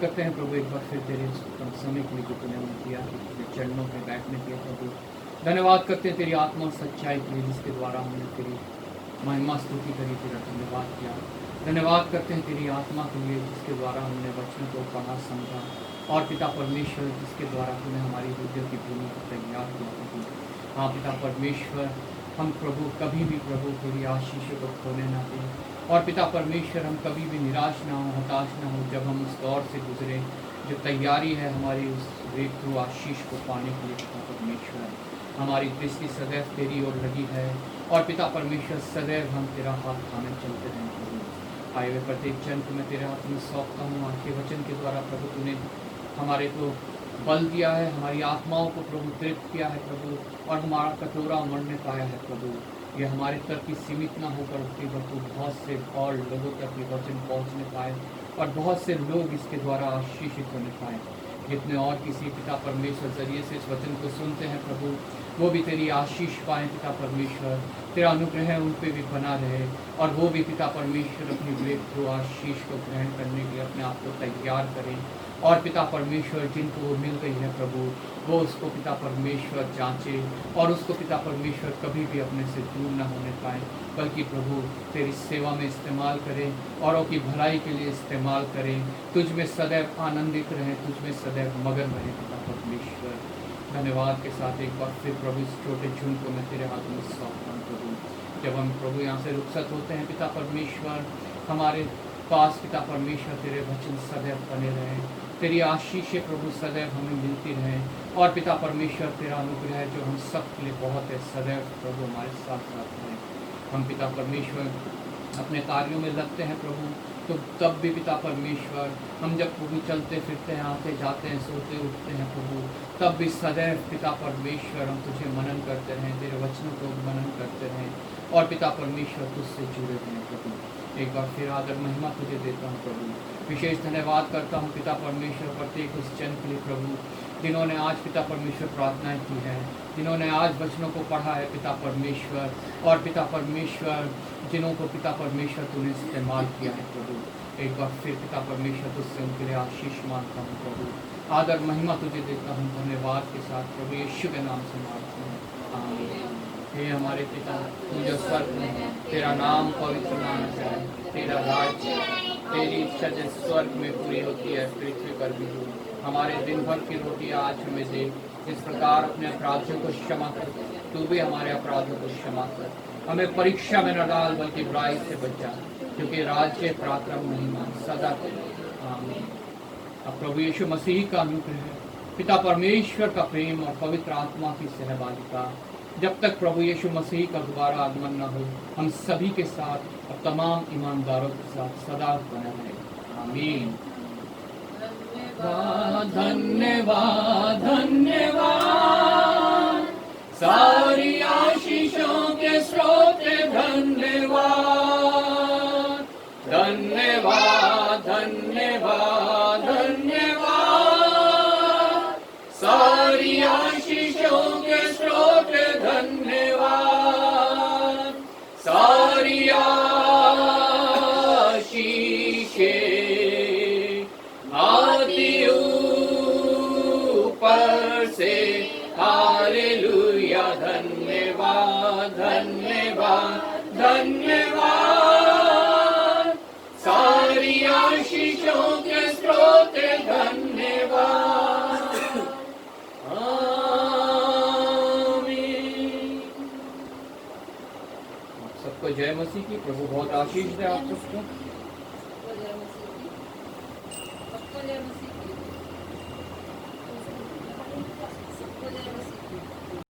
करते हैं प्रभु एक बार फिर तेरे कम समय के लिए जो तूने हमें दिया तेरे चरणों में बैठने के लिए प्रभु। धन्यवाद करते हैं तेरी आत्मा और सच्चाई के लिए जिसके द्वारा हमने तेरी महिमा स्तुति करी, तेरा धन्यवाद किया। धन्यवाद करते हैं तेरी आत्मा के लिए जिसके द्वारा हमने वचन को पढ़ा समझा, और पिता परमेश्वर जिसके द्वारा तूने हमारी हृदय की भूमि को तैयार किया प्रभु। हाँ पिता परमेश्वर, हम प्रभु कभी भी प्रभु तेरी आशीष को खोने ना दें, और पिता परमेश्वर हम कभी भी निराश ना हो, हताश ना हो जब हम उस दौर से गुजरे जो तैयारी है हमारी उस ब्रेक थ्रू आशीष को पाने के लिए। पिता परमेश्वर, हमारी दृष्टि सदैव तेरी ओर लगी है, और पिता परमेश्वर सदैव हम तेरा हाथ थामे चलते रहें प्रभु। आए हुए प्रत्येक जन को मैं तेरे हाथ में सौंपता हूँ। आपके वचन के द्वारा प्रभु तूने हमारे को बल दिया है, हमारी आत्माओं को प्रभु तृप्त किया है प्रभु, और हमारा कटोरा उमड़ने पाया है प्रभु। ये हमारे तक ही सीमित ना होकर उसके प्रभु बहुत से और लोगों तक ये वचन पहुंचने पाए, और बहुत से लोग इसके द्वारा आशीषित होने पाए। जितने और किसी पिता परमेश्वर जरिए से इस वचन को सुनते हैं प्रभु, वो भी तेरी आशीष पाएँ पिता परमेश्वर। तेरा अनुग्रह उन पे भी बना रहे, और वो भी पिता परमेश्वर अपनी ब्रेक थ्रू आशीष को ग्रहण करने के लिए अपने आप को तैयार करें। और पिता परमेश्वर जिनको वो मिल गई है प्रभु, वो उसको पिता परमेश्वर जांचे, और उसको पिता परमेश्वर कभी भी अपने से दूर न होने पाए, बल्कि प्रभु तेरी सेवा में इस्तेमाल करें, औरों की भलाई के लिए इस्तेमाल करें। तुझ में सदैव आनंदित रहें, तुझ में सदैव मगन रहें पिता परमेश्वर। धन्यवाद के साथ एक बार फिर प्रभु इस छोटे झुंड को मैं तेरे हाथ में सौंपता हूं प्रभु। जब हम प्रभु यहाँ से रुखसत होते हैं पिता परमेश्वर, हमारे पास पिता परमेश्वर तेरे वचन सदैव बने रहें, तेरी आशीषें प्रभु सदैव हमें मिलती रहें, और पिता परमेश्वर तेरा अनुग्रह जो हम सब के लिए बहुत है सदैव प्रभु हमारे साथ साथ रहें। हम पिता परमेश्वर अपने कार्यों में लगते हैं प्रभु, तो तब भी पिता परमेश्वर हम जब प्रभु चलते फिरते हैं, आते जाते हैं, सोते उठते हैं प्रभु, तब भी सदैव पिता परमेश्वर हम तुझे मनन करते रहें, तेरे वचनों को मनन करते रहें, और पिता परमेश्वर तुझसे जुड़े रहें प्रभु। एक बार फिर आदर महिमा तुझे देता हूँ प्रभु। विशेष धन्यवाद करता हूँ पिता परमेश्वर प्रत्येक उस जन के लिए प्रभु जिन्होंने आज पिता परमेश्वर प्रार्थनाएं की है, जिन्होंने आज वचनों को पढ़ा है पिता परमेश्वर, और पिता परमेश्वर जिन्हों को पिता परमेश्वर तूने इस्तेमाल किया है प्रभु। एक बार फिर पिता परमेश्वर तुझसे उनके लिए आशीष मांगता हूँ प्रभु। आदर महिमा तुझे देता हूँ धन्यवाद के साथ प्रभु यीशु के नाम से मांगता हूँ, आमीन। हे हमारे पिता तू जो स्वर्ग में है, तेरा नाम पवित्र माना जाए, तेरा राज्य, तेरी इच्छा जैसे स्वर्ग में पूरी होती है पृथ्वी पर भी हो। हमारे दिन भर की रोटी आज हमें दे, इस प्रकार अपने अपराधियों को क्षमा कर, तू भी हमारे अपराधों को क्षमा कर। हमें परीक्षा में न डाल बल्कि बुराई से बचा, क्योंकि राज्य पराक्रम महिमा सदा तेरे, आमीन। अब प्रभु यीशु मसीह का अनुग्रह, पिता परमेश्वर का प्रेम और पवित्र आत्मा की सहभागिता जब तक प्रभु यीशु मसीह का दोबारा आगमन न हो हम सभी के साथ और तमाम ईमानदारों के साथ सदा बना रहे, आमीन। धन्यवाद धन्यवाद सारी आशीषों के स्रोत धन्यवाद, धन्यवाद धन्यवाद धन्यवाद सारी आशीषों के स्रोत धन्यवाद, सारी आशीषें आती ऊपर से, हालेलुया। धन्यवाद धन्यवाद धन्यवाद सारी आशीषों के स्रोत धन्यवाद, आमीन। आप सबको जय मसीह की। प्रभु बहुत आशीष दे आप सबको। जय मसीह की। सबको जय मसीह